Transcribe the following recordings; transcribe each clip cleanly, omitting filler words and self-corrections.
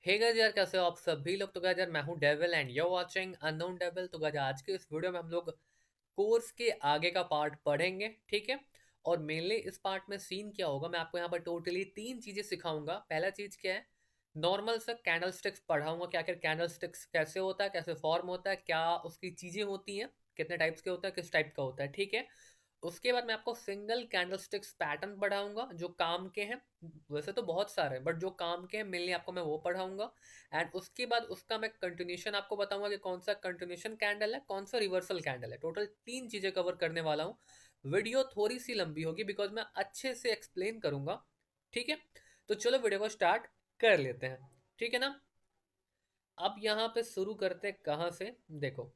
Hey guys यार, कैसे हो आप सभी लोग। तो गाइस यार, मैं हूं devil and you watching unknown devil. तो गाइस आज के इस वीडियो में हम लोग कोर्स के आगे का पार्ट पढ़ेंगे, ठीक है। और मेनली इस पार्ट में सीन क्या होगा, मैं आपको यहाँ पर टोटली तीन चीजें सिखाऊंगा। पहला चीज क्या है, नॉर्मल सा कैंडल स्टिक्स पढ़ाऊंगा कि आखिर कैंडल स्टिक्स कैसे होता है, कैसे फॉर्म होता है, क्या उसकी चीजें होती हैं, कितने टाइप्स के होता है, किस टाइप का होता है, ठीक है। उसके बाद मैं आपको सिंगल कैंडलस्टिक्स पैटर्न पढ़ाऊंगा जो काम के हैं। वैसे तो बहुत सारे हैं बट जो काम के हैं मेनली आपको मैं वो पढ़ाऊंगा। एंड उसके बाद उसका मैं कंटिन्यूशन आपको बताऊंगा कि कौन सा कंटिन्यूशन कैंडल है, कौन सा रिवर्सल कैंडल है। टोटल तीन चीजें कवर करने वाला हूँ। वीडियो थोड़ी सी लंबी होगी बिकॉज मैं अच्छे से एक्सप्लेन करूंगा, ठीक है। तो चलो वीडियो को स्टार्ट कर लेते हैं, ठीक है ना। अब यहाँ पे शुरू करते हैं कहाँ से, देखो।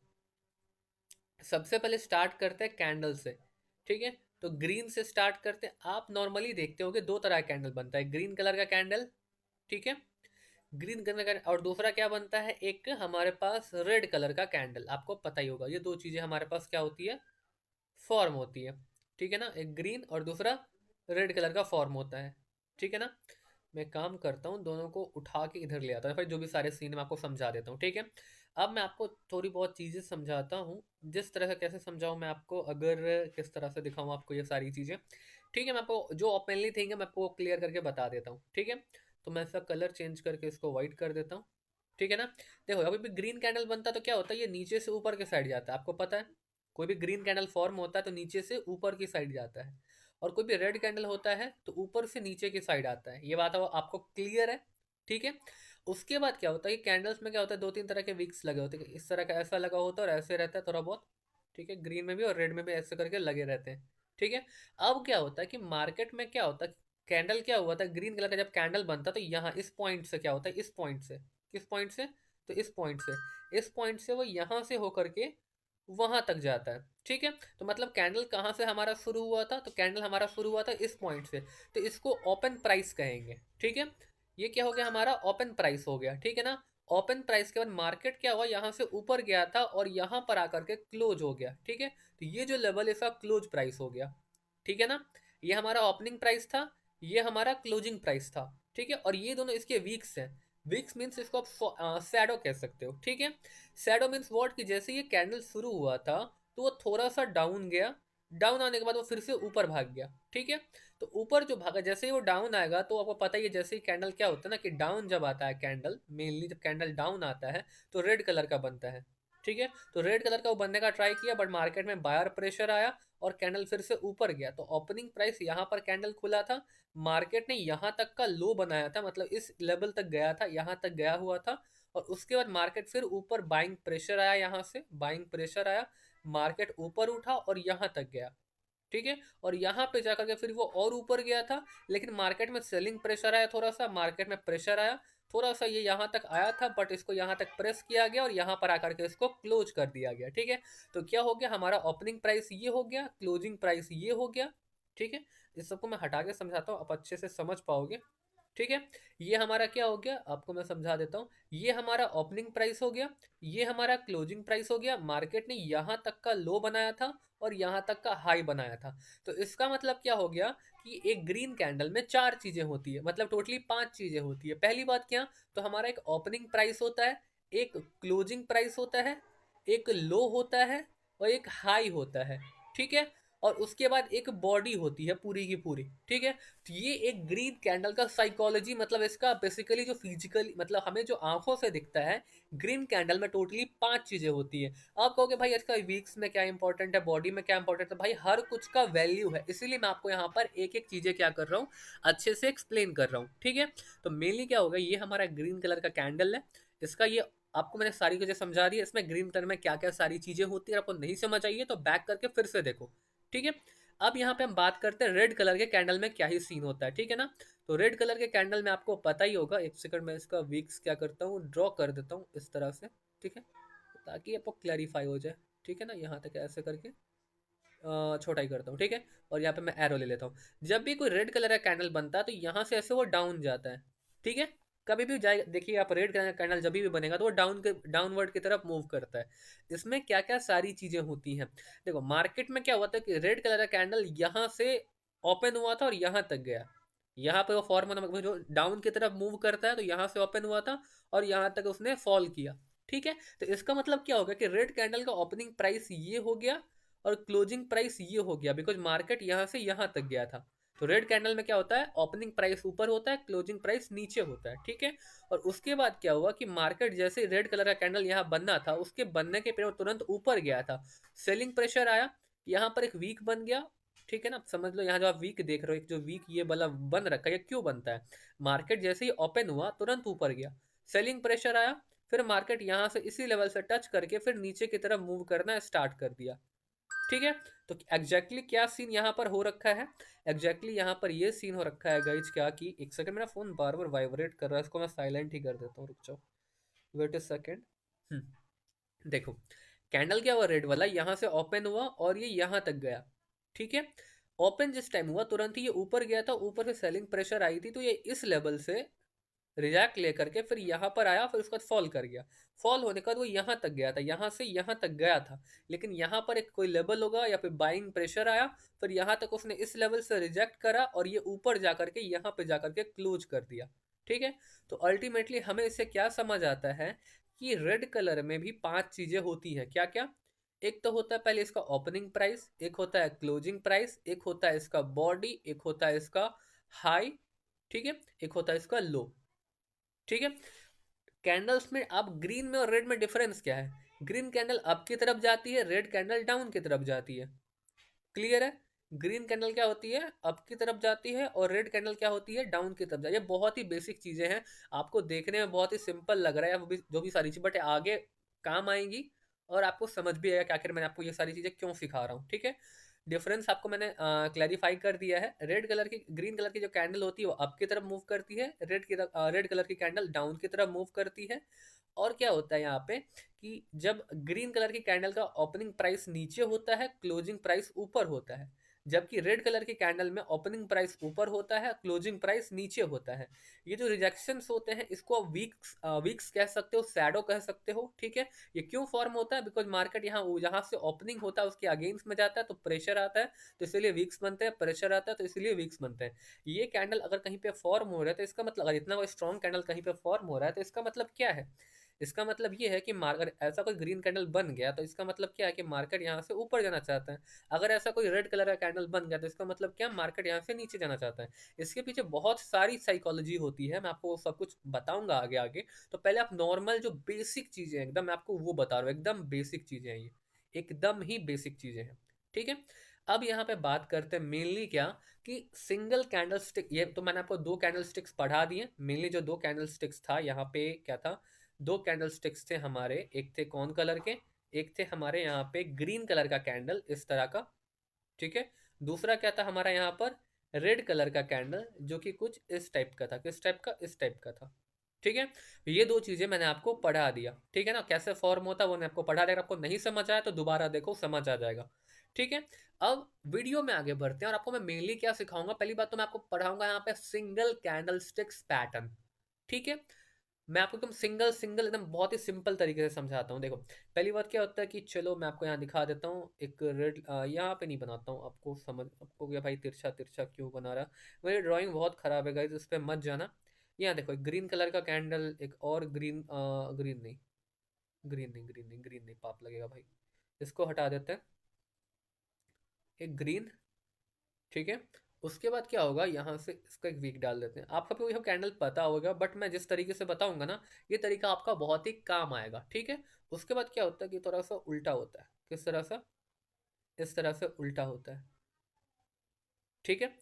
सबसे पहले स्टार्ट करते हैं कैंडल से, ठीक है। तो ग्रीन से स्टार्ट करते हैं। आप नॉर्मली देखते होगे दो तरह का कैंडल बनता है, ग्रीन कलर का कैंडल, ठीक है। ग्रीन कलर का, और दूसरा क्या बनता है, एक हमारे पास रेड कलर का कैंडल। आपको पता ही होगा ये दो चीजें हमारे पास क्या होती है, फॉर्म होती है, ठीक है ना। एक ग्रीन और दूसरा रेड कलर का फॉर्म होता है, ठीक है ना। मैं काम करता हूँ, दोनों को उठा के इधर ले आता हूँ, फिर जो भी सारे सीन मैं आपको समझा देता हूँ, ठीक है। अब मैं आपको थोड़ी बहुत चीज़ें समझाता हूँ, जिस तरह से कैसे समझाऊँ मैं आपको, अगर किस तरह से दिखाऊँ आपको ये सारी चीज़ें, ठीक है। मैं आपको जो ओपनली थिंग है मैं आपको क्लियर करके बता देता हूँ, ठीक है। तो मैं इसका कलर चेंज करके इसको वाइट कर देता हूँ, ठीक है ना। देखो अभी भी ग्रीन कैंडल बनता है तो क्या होता है, ये नीचे से ऊपर के साइड जाता है, आपको पता है। कोई भी ग्रीन कैंडल फॉर्म होता है तो नीचे से ऊपर की साइड जाता है, और कोई भी रेड कैंडल होता है तो ऊपर से नीचे की साइड आता है। ये बात आपको क्लियर है, ठीक है। उसके बाद क्या होता है कि कैंडल्स में क्या होता है, दो तीन तरह के विक्स लगे होते हैं। इस तरह का ऐसा लगा होता है और ऐसे रहता है थोड़ा बहुत, ठीक है। ग्रीन में भी और रेड में भी ऐसे करके लगे रहते हैं, ठीक है। अब क्या होता है कि मार्केट में क्या होता है, कैंडल क्या हुआ था, ग्रीन कलर का जब कैंडल बनता तो यहाँ इस पॉइंट से क्या होता है, इस पॉइंट से, किस पॉइंट से, तो इस पॉइंट से, इस पॉइंट से वो यहाँ से होकर के वहां तक जाता है, ठीक है। तो मतलब कैंडल कहाँ से हमारा शुरू हुआ था, तो कैंडल हमारा शुरू हुआ था इस पॉइंट से, तो इसको ओपन प्राइस कहेंगे, ठीक है। ये क्या हो गया, हमारा ओपन प्राइस हो गया, ठीक है ना। ओपन प्राइस के बाद मार्केट क्या हुआ, यहाँ से ऊपर गया था और यहाँ पर आकर के क्लोज हो गया, ठीक है। तो ये जो लेवल है इसका क्लोज प्राइस हो गया, ठीक है ना। ये हमारा ओपनिंग प्राइस था, ये हमारा क्लोजिंग प्राइस था, ठीक है। और ये दोनों इसके वीक्स हैं। वीक्स मीन्स इसको आप शैडो कह सकते हो, ठीक है। शैडो मीन्स वॉट, कि जैसे ये कैंडल शुरू हुआ था तो वो थोड़ा सा डाउन गया, डाउन आने के बाद वो फिर से ऊपर भाग गया, ठीक है। तो ऊपर जो भागा, जैसे ही वो डाउन आएगा तो आपको पता ही है, जैसे ही कैंडल क्या होता है ना, कि डाउन जब आता है कैंडल, मेनली जब कैंडल डाउन आता है तो रेड कलर का बनता है, ठीक है। तो रेड कलर का वो बनने का ट्राई किया बट मार्केट में बायर प्रेशर आया और कैंडल फिर से ऊपर गया। तो ओपनिंग प्राइस यहाँ पर कैंडल खुला था, मार्केट ने यहाँ तक का लो बनाया था, मतलब इस लेवल तक गया था, यहाँ तक गया हुआ था। और उसके बाद मार्केट फिर ऊपर बाइंग प्रेशर आया, यहाँ से बाइंग प्रेशर आया, मार्केट ऊपर उठा और यहाँ तक गया, ठीक है। और यहाँ पे जाकर के फिर वो और ऊपर गया था, लेकिन मार्केट में सेलिंग प्रेशर आया, थोड़ा सा मार्केट में प्रेशर आया थोड़ा सा, ये यहाँ तक आया था बट इसको यहाँ तक प्रेस किया गया और यहाँ पर आकर के इसको क्लोज कर दिया गया, ठीक है। तो क्या हो गया, हमारा ओपनिंग प्राइस ये हो गया, क्लोजिंग प्राइस ये हो गया, ठीक है। इस सबको मैं हटा के समझाता हूँ, आप अच्छे से समझ पाओगे, ठीक है। ये हमारा क्या हो गया, आपको मैं समझा देता हूँ। ये हमारा ओपनिंग प्राइस हो गया, ये हमारा क्लोजिंग प्राइस हो गया। मार्केट ने यहाँ तक का लो बनाया था और यहाँ तक का हाई बनाया था। तो इसका मतलब क्या हो गया कि एक ग्रीन कैंडल में चार चीजें होती है, मतलब टोटली पांच चीजें होती है। पहली बात क्या, तो हमारा एक ओपनिंग प्राइस होता है, एक क्लोजिंग प्राइस होता है, एक लो होता है और एक हाई होता है, ठीक है। और उसके बाद एक बॉडी होती है पूरी की पूरी, ठीक है। तो ये एक ग्रीन कैंडल का साइकोलॉजी, मतलब इसका बेसिकली जो फिजिकली, मतलब हमें जो आंखों से दिखता है, ग्रीन कैंडल में टोटली पांच चीजें होती है। आप कहोगे भाई इसका वीक्स में क्या इंपॉर्टेंट है, बॉडी में क्या इंपॉर्टेंट है, भाई हर कुछ का वैल्यू है, इसीलिए मैं आपको यहाँ पर एक एक चीजें क्या कर रहा हूँ, अच्छे से एक्सप्लेन कर रहा हूँ, ठीक है। तो मेनली क्या होगा, ये हमारा ग्रीन कलर का कैंडल है, इसका ये आपको मैंने सारी चीजें समझा दी है। इसमें ग्रीन कलर में क्या क्या सारी चीजें होती है, आपको नहीं समझ आई है तो बैक करके फिर से देखो, ठीक है। अब यहाँ पे हम बात करते हैं रेड कलर के कैंडल में क्या ही सीन होता है, ठीक है ना। तो रेड कलर के कैंडल में आपको पता ही होगा, एक सेकंड में इसका वीक्स क्या करता हूँ, ड्रॉ कर देता हूँ इस तरह से, ठीक है, ताकि आपको क्लैरिफाई हो जाए, ठीक है ना। यहाँ तक ऐसे करके छोटा ही करता हूँ, ठीक है। और यहाँ पे मैं एरो ले लेता हूँ। जब भी कोई रेड कलर का कैंडल बनता है तो यहाँ से ऐसे वो डाउन जाता है, ठीक है। कभी भी जाए देखिए आप, रेड कलर का कैंडल जब भी बनेगा तो वो डाउनवर्ड की तरफ मूव करता है। इसमें क्या क्या सारी चीजें होती हैं, देखो मार्केट में क्या हुआ था कि रेड कलर का कैंडल यहाँ से ओपन हुआ था और यहाँ तक गया, यहाँ पे वो फॉर्म होना जो डाउन की तरफ मूव करता है, तो यहाँ से ओपन हुआ था और यहाँ तक उसने फॉल किया। ठीक है, तो इसका मतलब क्या होगा कि रेड कैंडल का ओपनिंग प्राइस ये हो गया और क्लोजिंग प्राइस ये हो गया, बिकॉज मार्केट यहाँ से यहाँ तक गया था। तो रेड कैंडल में क्या होता है, ओपनिंग प्राइस ऊपर होता है, क्लोजिंग प्राइस नीचे होता है। ठीक है, और उसके बाद क्या हुआ कि मार्केट जैसे रेड कलर का कैंडल यहाँ बनना था, उसके बनने के पहले तुरंत ऊपर गया था, सेलिंग प्रेशर आया, यहाँ पर एक वीक बन गया। ठीक है ना, समझ लो यहाँ जो आप वीक देख रहे हो, एक जो वीक ये वाला बन रखा है, ये क्यों बनता है, मार्केट जैसे ही ओपन हुआ तुरंत ऊपर गया, सेलिंग प्रेशर आया, फिर मार्केट यहाँ से इसी लेवल से टच करके फिर नीचे की तरफ मूव करना स्टार्ट कर दिया। ठीक है, तो एग्जैक्टली क्या सीन यहाँ पर हो रखा है, एग्जैक्टली यहाँ पर ये सीन हो रखा है गाइज, क्या कि एक सेकंड, मेरा फोन बार बार वाइब्रेट कर रहा है, इसको मैं साइलेंट ही कर देता हूँ, रुक जाओ, वेट अ सेकेंड। देखो, कैंडल क्या हुआ, रेड वाला यहाँ से ओपन हुआ और ये यहाँ तक गया। ठीक है, ओपन जिस टाइम हुआ तुरंत ही ये ऊपर गया था, ऊपर से सेलिंग प्रेशर आई थी, तो ये इस लेवल से रिजैक्ट लेकर के फिर यहाँ पर आया, फिर उसके बाद फॉल कर गया। फॉल होने के बाद वो यहाँ तक गया था, यहाँ से यहाँ तक गया था, लेकिन यहाँ पर एक कोई लेवल होगा या फिर बाइंग प्रेशर आया, फिर यहाँ तक उसने इस लेवल से रिजेक्ट करा और ये ऊपर जा करके यहाँ पे जा करके क्लोज कर दिया। ठीक है, तो अल्टीमेटली हमें इससे क्या समझ आता है कि रेड कलर में भी पांच चीजें होती हैं। क्या क्या, एक तो होता है पहले इसका ओपनिंग प्राइस, एक होता है क्लोजिंग प्राइस, एक होता है इसका बॉडी, एक होता है इसका हाई, ठीक है, एक होता है इसका लो। ठीक है, कैंडल्स में आप ग्रीन में और रेड में डिफरेंस क्या है, ग्रीन कैंडल अप की तरफ जाती है, रेड कैंडल डाउन की तरफ जाती है। क्लियर है, ग्रीन कैंडल क्या होती है, अप की तरफ जाती है, और रेड कैंडल क्या होती है, डाउन की तरफ जाती है। ये बहुत ही बेसिक चीजें हैं, आपको देखने में बहुत ही सिंपल लग रहा है वो भी, जो भी सारी चीज, बट आगे काम आएंगी और आपको समझ भी आएगा कि आखिर मैंने आपको ये सारी चीजें क्यों सिखा रहा हूँ। ठीक है, डिफरेंस आपको मैंने क्लैरिफाई कर दिया है। रेड कलर की, ग्रीन कलर की जो कैंडल होती है वो अप की तरफ मूव करती है, रेड कलर की कैंडल डाउन की तरफ मूव करती है। और क्या होता है यहाँ पे कि जब ग्रीन कलर की कैंडल का ओपनिंग प्राइस नीचे होता है, क्लोजिंग प्राइस ऊपर होता है, जबकि रेड कलर की कैंडल में ओपनिंग प्राइस ऊपर होता है, क्लोजिंग प्राइस नीचे होता है। ये जो रिजेक्शंस होते हैं इसको आप वीक्स वीक्स कह सकते हो, शैडो कह सकते हो। ठीक है, ये क्यों फॉर्म होता है, बिकॉज मार्केट यहाँ से ओपनिंग होता है उसके अगेंस्ट में जाता है तो प्रेशर आता है, तो इसलिए वीक्स बनते हैं, प्रेशर आता है तो इसलिए वीक्स बनते हैं। ये कैंडल अगर कहीं पे फॉर्म हो रहा है तो इसका मतलब, अगर इतना स्ट्रॉन्ग कैंडल कहीं पे फॉर्म हो रहा है तो इसका मतलब क्या है, इसका मतलब ये है कि अगर ऐसा कोई ग्रीन कैंडल बन गया तो इसका मतलब क्या है कि मार्केट यहाँ से ऊपर जाना चाहता है। अगर ऐसा कोई रेड कलर का कैंडल बन गया तो इसका मतलब क्या, मार्केट यहाँ से नीचे जाना चाहता है। इसके पीछे बहुत सारी साइकोलॉजी होती है, मैं आपको सब कुछ बताऊंगा आगे आगे। तो पहले आप नॉर्मल जो बेसिक चीजें हैं एकदम, मैं आपको वो बता रहा हूँ, एकदम बेसिक चीजें हैं ये, एकदम ही बेसिक चीजें हैं। ठीक है, अब यहाँ पे बात करते हैं मेनली क्या, कि सिंगल कैंडल स्टिक, ये तो मैंने आपको दो कैंडल स्टिक्स पढ़ा दिए। मेनली जो दो कैंडल स्टिक्स था यहाँ पे क्या था, दो कैंडल स्टिक्स थे हमारे, एक थे कौन कलर के, एक थे हमारे यहाँ पे ग्रीन कलर का कैंडल इस तरह का। ठीक है, दूसरा क्या था हमारा यहाँ पर, रेड कलर का कैंडल जो कि कुछ इस टाइप का था, किस टाइप का, इस टाइप का था। ठीक है, ये दो चीजें मैंने आपको पढ़ा दिया। ठीक है ना, कैसे फॉर्म होता है वो मैंने आपको पढ़ा दिया, आपको नहीं समझ आया तो दोबारा देखो, समझ आ जाएगा। ठीक है, अब वीडियो में आगे बढ़ते हैं और आपको मैं मेनली क्या सिखाऊंगा, पहली बात तो मैं आपको पढ़ाऊंगा यहाँ पे सिंगल कैंडल स्टिक्स पैटर्न। ठीक है, मैं आपको एकदम सिंगल सिंगल एकदम बहुत ही सिंपल तरीके से समझाता हूँ। देखो, पहली बात क्या होता है कि चलो मैं आपको यहाँ दिखा देता हूँ, एक रेड, यहाँ पे नहीं बनाता हूँ, आपको समझ, आपको क्या भाई तिरछा तिरछा क्यों बना रहा, मेरी ड्राइंग बहुत खराब है गाइस, इस पर मत जाना। यहाँ देखो, एक ग्रीन कलर का कैंडल, एक और ग्रीन, ग्रीन नहीं, ग्रीन नहीं, ग्रीन नहीं, ग्रीन नहीं, पाप लगेगा भाई, इसको हटा देते हैं, एक ग्रीन। ठीक है, उसके बाद क्या होगा, यहाँ से इसका एक वीक डाल देते हैं। आप सबको यह कैंडल पता होगा, बट मैं जिस तरीके से बताऊंगा ना, ये तरीका आपका बहुत ही काम आएगा। ठीक है, उसके बाद क्या होता है कि थोड़ा सा उल्टा होता है, किस तरह से, इस तरह से उल्टा होता है। ठीक है,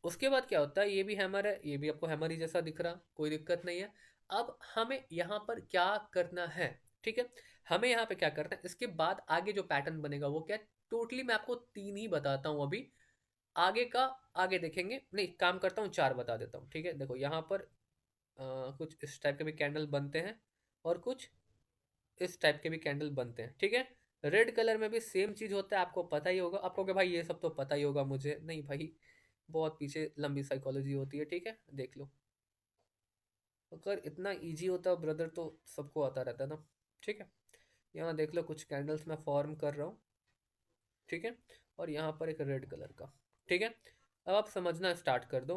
उसके बाद क्या होता है, ये भी हैमर है, ये भी आपको हैमर ही जैसा दिख रहा, कोई दिक्कत नहीं है। अब हमें यहाँ पर क्या करना है, ठीक है, हमें यहाँ पे क्या करना है, इसके बाद आगे जो पैटर्न बनेगा वो क्या है, टोटली मैं आपको तीन ही बताता हूँ अभी, आगे का आगे देखेंगे। नहीं, काम करता हूँ, चार बता देता हूँ। ठीक है, देखो यहाँ पर कुछ इस टाइप के भी कैंडल बनते हैं और कुछ इस टाइप के भी कैंडल बनते हैं। ठीक है, रेड कलर में भी सेम चीज होता है, आपको पता ही होगा। आपको क्या भाई ये सब तो पता ही होगा, मुझे नहीं भाई, बहुत पीछे लंबी साइकोलॉजी होती है। ठीक है, देख लो, अगर इतना इजी होता ब्रदर तो सबको आता रहता ना। ठीक है, यहाँ देख लो, कुछ कैंडल्स मैं फॉर्म कर रहा हूँ। ठीक है, और यहाँ पर एक रेड कलर का। ठीक है, अब आप समझना स्टार्ट कर दो।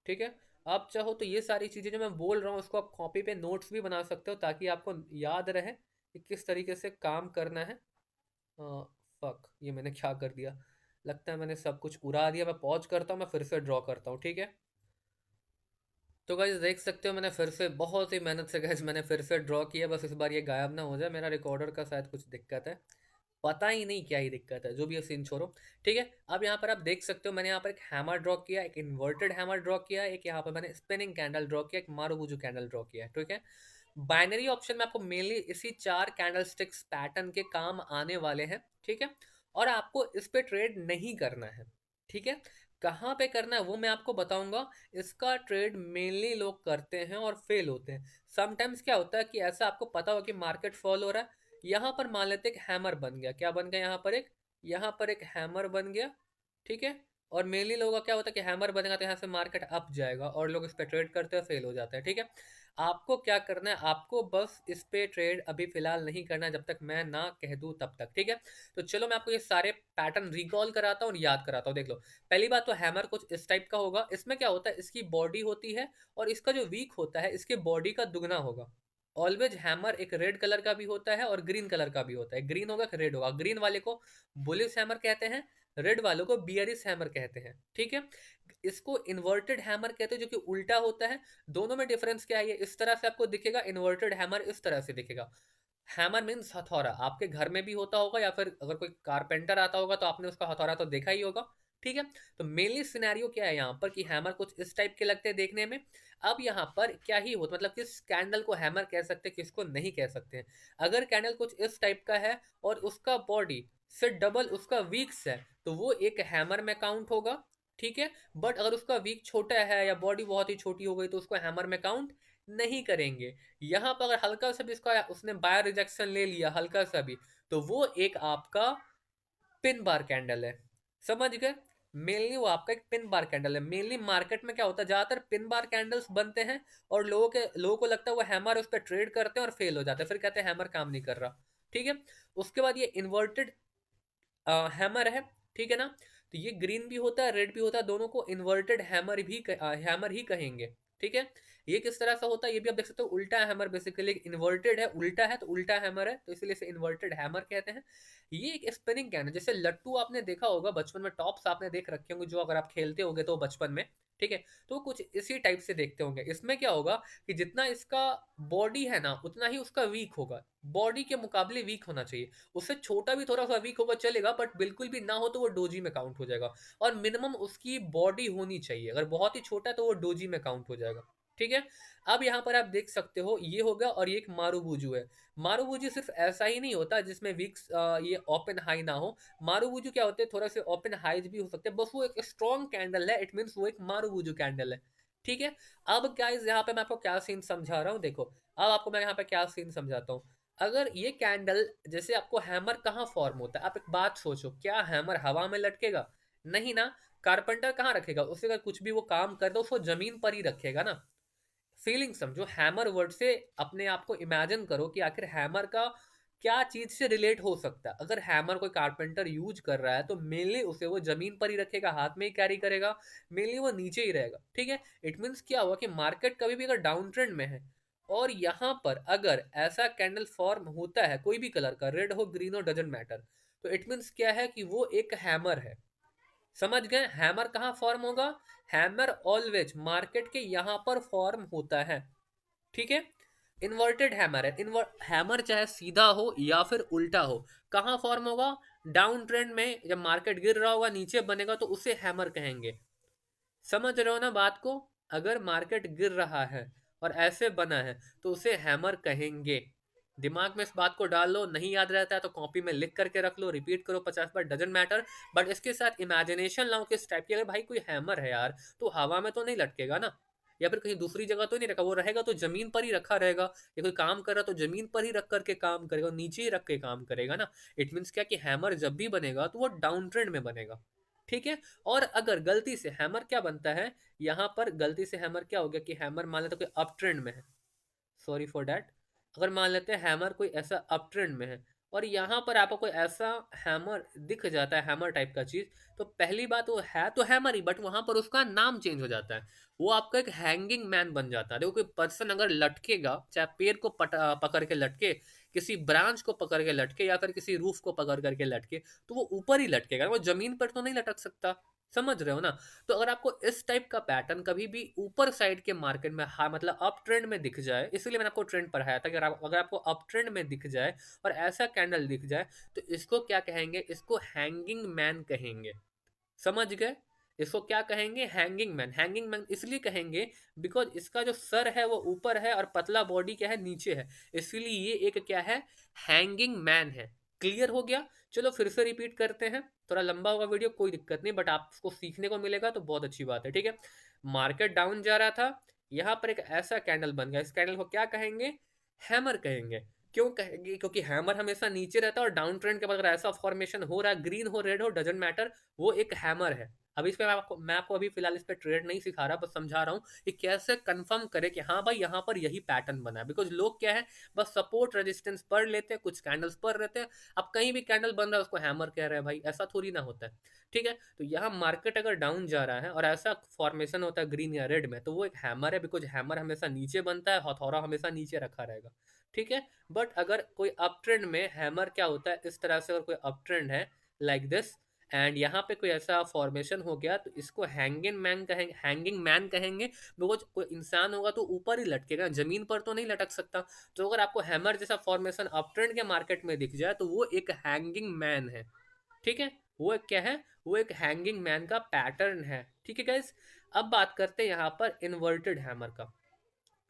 ठीक है। आप चाहो तो ये सारी चीज़ें जो मैं बोल रहा हूँ उसको आप कॉपी पे नोट्स भी बना सकते हो ताकि आपको याद रहे कि किस तरीके से काम करना है। फक, ये मैंने क्या कर दिया, लगता है मैंने सब कुछ उड़ा दिया। मैं पॉज करता हूँ, मैं फिर से ड्रॉ करता हूँ, ठीक है। तो गाइस देख सकते हो मैंने फिर से बहुत ही मेहनत से गाइस मैंने फिर से ड्रॉ किया। बस इस बार ये गायब ना हो जाए, मेरा रिकॉर्डर का शायद कुछ दिक्कत है, पता ही नहीं क्या ही दिक्कत है, जो भी है सीन छोड़ो। ठीक है, अब यहाँ पर आप देख सकते हो मैंने यहाँ पर एक हैमर ड्रॉ किया, एक इन्वर्टेड हैमर ड्रॉ किया, एक यहाँ पर मैंने स्पिनिंग कैंडल ड्रॉ किया, एक मारुबुजू कैंडल ड्रॉ किया, ठीक है। बाइनरी ऑप्शन में आपको मेनली इसी 4 कैंडल स्टिक्स पैटर्न के काम आने वाले हैं, ठीक है। और आपको इस पे ट्रेड नहीं करना है, ठीक है। कहाँ पे करना है वो मैं आपको बताऊंगा। इसका ट्रेड मेनली लोग करते हैं और फेल होते हैं। समटाइम्स क्या होता है कि ऐसा आपको पता हो कि मार्केट फॉल हो रहा है, यहाँ पर मान लेते एक हैमर बन गया, क्या बन गया यहाँ पर एक हैमर बन गया, ठीक है। और मेनली लोगों का क्या होता है कि हैमर बनेगा तो यहाँ से मार्केट अप जाएगा और लोग इस पे ट्रेड करते हैं, फेल हो जाता है, ठीक है। आपको क्या करना है, आपको बस इस पे ट्रेड अभी फिलहाल नहीं करना है जब तक मैं ना कह दूं तब तक, ठीक है। तो चलो मैं आपको ये सारे पैटर्न रिकॉल कराता हूँ और याद कराता हूँ। देख लो, पहली बात तो हैमर कुछ इस टाइप का होगा। इसमें क्या होता है, इसकी बॉडी होती है और इसका जो वीक होता है इसके बॉडी का दुगना होगा। ऑलवेज हैमर एक रेड कलर का भी होता है और ग्रीन कलर का भी होता है। ग्रीन होगा कि रेड होगा। ग्रीन वाले को बुलिश हैमर कहते हैं, रेड वालों को बियरिश हैमर कहते हैं, ठीक है। इसको इन्वर्टेड हैमर कहते हैं जो कि उल्टा होता है। दोनों में डिफरेंस क्या है, ये इस तरह से आपको दिखेगा, इन्वर्टेड हैमर इस तरह से दिखेगा। हैमर मीन्स हथौड़ा, आपके घर में भी होता होगा या फिर अगर कोई कारपेंटर आता होगा तो आपने उसका हथौड़ा तो देखा ही होगा, ठीक है। तो मेनली सिनेरियो क्या है यहाँ पर कि हैमर कुछ इस टाइप के लगते हैं देखने में। अब यहाँ पर क्या ही होता, मतलब किस कैंडल को हैमर कह सकते हैं, किसको नहीं कह सकते हैं। अगर कैंडल कुछ इस टाइप का है और उसका बॉडी से डबल उसका वीक्स है तो वो एक हैमर में काउंट होगा, ठीक है। बट अगर उसका वीक छोटा है या बॉडी बहुत ही छोटी हो गई तो उसको हैमर में काउंट नहीं करेंगे। यहाँ पर अगर हल्का सा भी इसका उसने बायर रिजेक्शन ले लिया हल्का सा भी, तो वो एक आपका पिन बार कैंडल है, समझ गए। मेनली वो आपका एक पिन बार कैंडल है। मेनली मार्केट में क्या होता है, ज्यादातर पिन बार कैंडल्स बनते हैं और लोगों को लगता है वो हैमर उस पर ट्रेड करते हैं और फेल हो जाते हैं, फिर कहते हैं हैमर काम नहीं कर रहा, ठीक है। उसके बाद ये इन्वर्टेड हैमर है, ठीक है ना। तो ये ग्रीन भी होता है रेड भी होता है, दोनों को इन्वर्टेड हैमर ही कहेंगे, ठीक है। ये किस तरह से होता है ये भी आप देख सकते हो, उल्टा हैमर बेसिकली इन्वर्टेड है, उल्टा है तो उल्टा हैमर है, तो इसलिए इसे इन्वर्टेड हैमर कहते हैं। ये एक स्पिनिंग कैन है, जैसे लट्टू आपने देखा होगा बचपन में, टॉप्स आपने देख रखे होंगे जो अगर आप खेलते होंगे तो बचपन में, ठीक है। तो कुछ इसी टाइप से देखते होंगे। इसमें क्या होगा कि जितना इसका बॉडी है ना उतना ही उसका वीक होगा, बॉडी के मुकाबले वीक होना चाहिए। उससे छोटा भी थोड़ा सा वीक होगा चलेगा, बट बिल्कुल भी ना हो तो वो डोजी में काउंट हो जाएगा। और मिनिमम उसकी बॉडी होनी चाहिए, अगर बहुत ही छोटा है तो वो डोजी में काउंट हो जाएगा, ठीक है। अब यहाँ पर आप देख सकते हो ये होगा और ये एक मारुबुजू है। मारुबुजू सिर्फ ऐसा ही नहीं होता जिसमें वीक्स ये ओपन हाई ना हो। मारुबुजू क्या होते हैं, थोड़ा से ओपन हाईज भी हो सकते हैं, बस वो एक स्ट्रॉन्ग कैंडल है, इट मीन्स वो एक मारुबुजू कैंडल है, ठीक है। अब गाइस यहाँ पे मैं आपको क्या सीन समझा रहा हूँ, देखो अब आपको मैं यहाँ पे क्या सीन समझाता हूँ। अगर ये कैंडल जैसे आपको हैमर कहाँ फॉर्म होता है, आप एक बात सोचो, क्या हैमर हवा में लटकेगा, नहीं ना। कारपेंटर कहाँ रखेगा उसे, अगर कुछ भी वो काम कर दो उसको जमीन पर ही रखेगा ना। फीलिंग समझो, हैमर वर्ड से अपने आप को इमेजिन करो कि आखिर हैमर का क्या चीज से रिलेट हो सकता है। अगर हैमर कोई कारपेंटर यूज कर रहा है तो मेनली उसे वो जमीन पर ही रखेगा, हाथ में ही कैरी करेगा, मेनली वो नीचे ही रहेगा, ठीक है। इट मीन्स क्या हुआ कि मार्केट कभी भी अगर डाउन ट्रेंड में है और यहाँ पर अगर ऐसा कैंडल फॉर्म होता है कोई भी कलर का, रेड हो ग्रीन हो डजेंट मैटर, तो इट मीन्स क्या है कि वो एक हैमर है, समझ गए। हैमर कहाँ फॉर्म होगा, हैमर ऑलवेज मार्केट के यहां पर फॉर्म होता है, ठीक है। इन्वर्टेड हैमर है, हैमर चाहे सीधा हो या फिर उल्टा हो, कहाँ फॉर्म होगा, डाउन ट्रेंड में, जब मार्केट गिर रहा होगा नीचे बनेगा तो उसे हैमर कहेंगे, समझ रहे हो ना बात को। अगर मार्केट गिर रहा है और ऐसे बना है तो उसे हैमर कहेंगे। दिमाग में इस बात को डाल लो, नहीं याद रहता है तो कॉपी में लिख करके रख लो, रिपीट करो 50 बार, डजेंट मैटर। बट इसके साथ इमेजिनेशन लाओ किस टाइप की, अगर भाई कोई हैमर है यार तो हवा में तो नहीं लटकेगा ना, या फिर कहीं दूसरी जगह तो नहीं रखा, वो रहेगा तो जमीन पर ही रखा रहेगा। या कोई काम कर रहा तो जमीन पर ही रख करके काम करेगा, नीचे ही रख के काम करेगा ना। इट मीन्स क्या कि हैमर जब भी बनेगा तो वो डाउन ट्रेंड में बनेगा, ठीक है। और अगर गलती से हैमर क्या बनता है, यहां पर गलती से हैमर क्या हो गया कि हैमर मान लेते कोई अप ट्रेंड में है, सॉरी फॉर दैट। अगर मान लेते हैं हैमर कोई ऐसा अप ट्रेंड में है और यहाँ पर आपको कोई ऐसा हैमर दिख जाता है, हैमर टाइप का चीज, तो पहली बात वो है तो हैमर ही, बट वहां पर उसका नाम चेंज हो जाता है। वो आपका एक हैंगिंग मैन बन जाता है। देखो कोई पर्सन अगर लटकेगा, चाहे पेड़ को पकड़ के लटके, किसी ब्रांच को पकड़ के लटके, या फिर किसी रूफ को पकड़ करके लटके, तो वो ऊपर ही लटकेगा, वो जमीन पर तो नहीं लटक सकता। समझ रहे हो ना? तो अगर आपको इस टाइप का पैटर्न कभी भी ऊपर साइड के मार्केट में, हाँ मतलब अप ट्रेंड में दिख जाए, इसलिए मैंने आपको ट्रेंड पढ़ाया था कि अगर आपको अप ट्रेंड में दिख जाए और ऐसा कैंडल दिख जाए, तो इसको क्या कहेंगे? इसको हैंगिंग मैन कहेंगे। समझ गए? इसको क्या कहेंगे? Hanging man. हैंगिंग मैन इसलिए कहेंगे बिकॉज इसका जो सर है वो ऊपर है और पतला बॉडी क्या है? नीचे है। इसलिए ये एक क्या है? हैंगिंग मैन है। क्लियर हो गया? चलो फिर से रिपीट करते हैं, थोड़ा लंबा होगा वीडियो, कोई दिक्कत नहीं, बट आपको सीखने को मिलेगा तो बहुत अच्छी बात है। ठीक है, मार्केट डाउन जा रहा था, यहां पर एक ऐसा कैंडल बन गया, इस कैंडल को क्या कहेंगे? हैमर कहेंगे। क्यों कहेंगे? क्योंकि हैमर हमेशा नीचे रहता है और डाउन ट्रेंड के बाद अगर ऐसा फॉर्मेशन हो रहा है, ग्रीन हो रेड हो डजेंट मैटर, वो एक हैमर है। अब इस पे मैं आपको अभी फिलहाल इस पे ट्रेड नहीं सिखा रहा, बस समझा रहा हूँ कि कैसे कंफर्म करे कि हाँ भाई यहाँ पर यही पैटर्न बना है। बिकॉज लोग क्या है, बस सपोर्ट रेजिस्टेंस पढ़ लेते हैं, कुछ कैंडल्स पढ़ लेते हैं, अब कहीं भी कैंडल बन रहा है उसको हैमर कह रहे हैं। भाई ऐसा थोड़ी ना होता है। ठीक है, तो यहाँ मार्केट अगर डाउन जा रहा है और ऐसा फॉर्मेशन होता है ग्रीन या रेड में, तो वो एक हैमर है। बिकॉज हैमर हमेशा नीचे बनता है, हथौड़ा हमेशा नीचे रखा रहेगा। ठीक है, बट अगर कोई अप ट्रेंड में हैमर क्या होता है, इस तरह से अगर कोई अप ट्रेंड है लाइक दिस, एंड यहाँ पे कोई ऐसा फॉर्मेशन हो गया, तो इसको हैंगिंग मैन कहेंगे। हैंगिंग मैन कहेंगे बिकॉज कोई इंसान होगा तो ऊपर ही लटकेगा, जमीन पर तो नहीं लटक सकता। तो अगर आपको हैमर जैसा फॉर्मेशन अप ट्रेंड के मार्केट में दिख जाए, तो वो एक हैंगिंग मैन है। ठीक है, वो एक क्या है? वो एक हैंगिंग मैन का पैटर्न है। ठीक है गाइस, अब बात करते हैं यहाँ पर इन्वर्टेड हैमर का।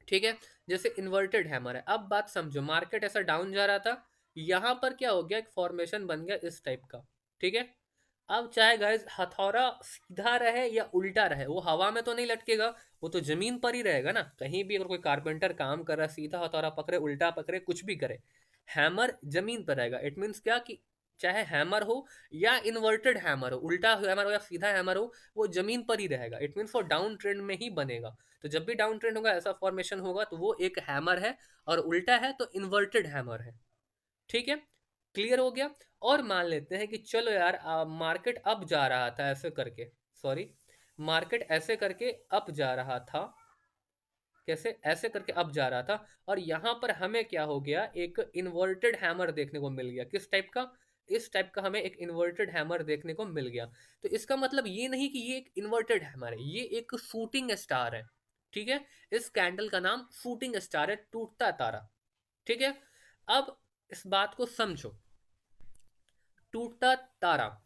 ठीक है, जैसे इन्वर्टेड हैमर है, अब बात समझो, मार्केट ऐसा डाउन जा रहा था, यहां पर क्या हो गया? एक फॉर्मेशन बन गया इस टाइप का। ठीक है, अब चाहे गाइस हथौड़ा सीधा रहे या उल्टा रहे, वो हवा में तो नहीं लटकेगा, वो तो जमीन पर ही रहेगा ना। कहीं भी अगर कोई कारपेंटर काम कर रहा है, सीधा हथौड़ा पकड़े उल्टा पकड़े कुछ भी करे, हैमर जमीन पर रहेगा। इट मीन्स क्या कि चाहे हैमर हो या इन्वर्टेड हैमर हो, उल्टा हैमर हो या सीधा हैमर हो, वो जमीन पर ही रहेगा। इट मीन्स वो डाउन ट्रेंड में ही बनेगा। तो जब भी डाउन ट्रेंड होगा, ऐसा फॉर्मेशन होगा, तो वो एक हैमर है, और उल्टा है तो इन्वर्टेड हैमर है। ठीक है, क्लियर हो गया? और मान लेते हैं कि चलो यार मार्केट अप जा रहा था ऐसे करके, सॉरी, मार्केट ऐसे करके अप जा रहा था, कैसे? ऐसे करके अप जा रहा था, और यहां पर हमें क्या हो गया? एक इन्वर्टेड हैमर देखने को मिल गया। किस टाइप का? इस टाइप का हमें एक इन्वर्टेड हैमर देखने को मिल गया। तो इसका मतलब ये नहीं कि ये एक इन्वर्टेड हैमर है, ये एक शूटिंग स्टार है। ठीक है, इस कैंडल का नाम शूटिंग स्टार है, टूटता तारा। ठीक है, अब इस बात को समझो, टूटता तारा,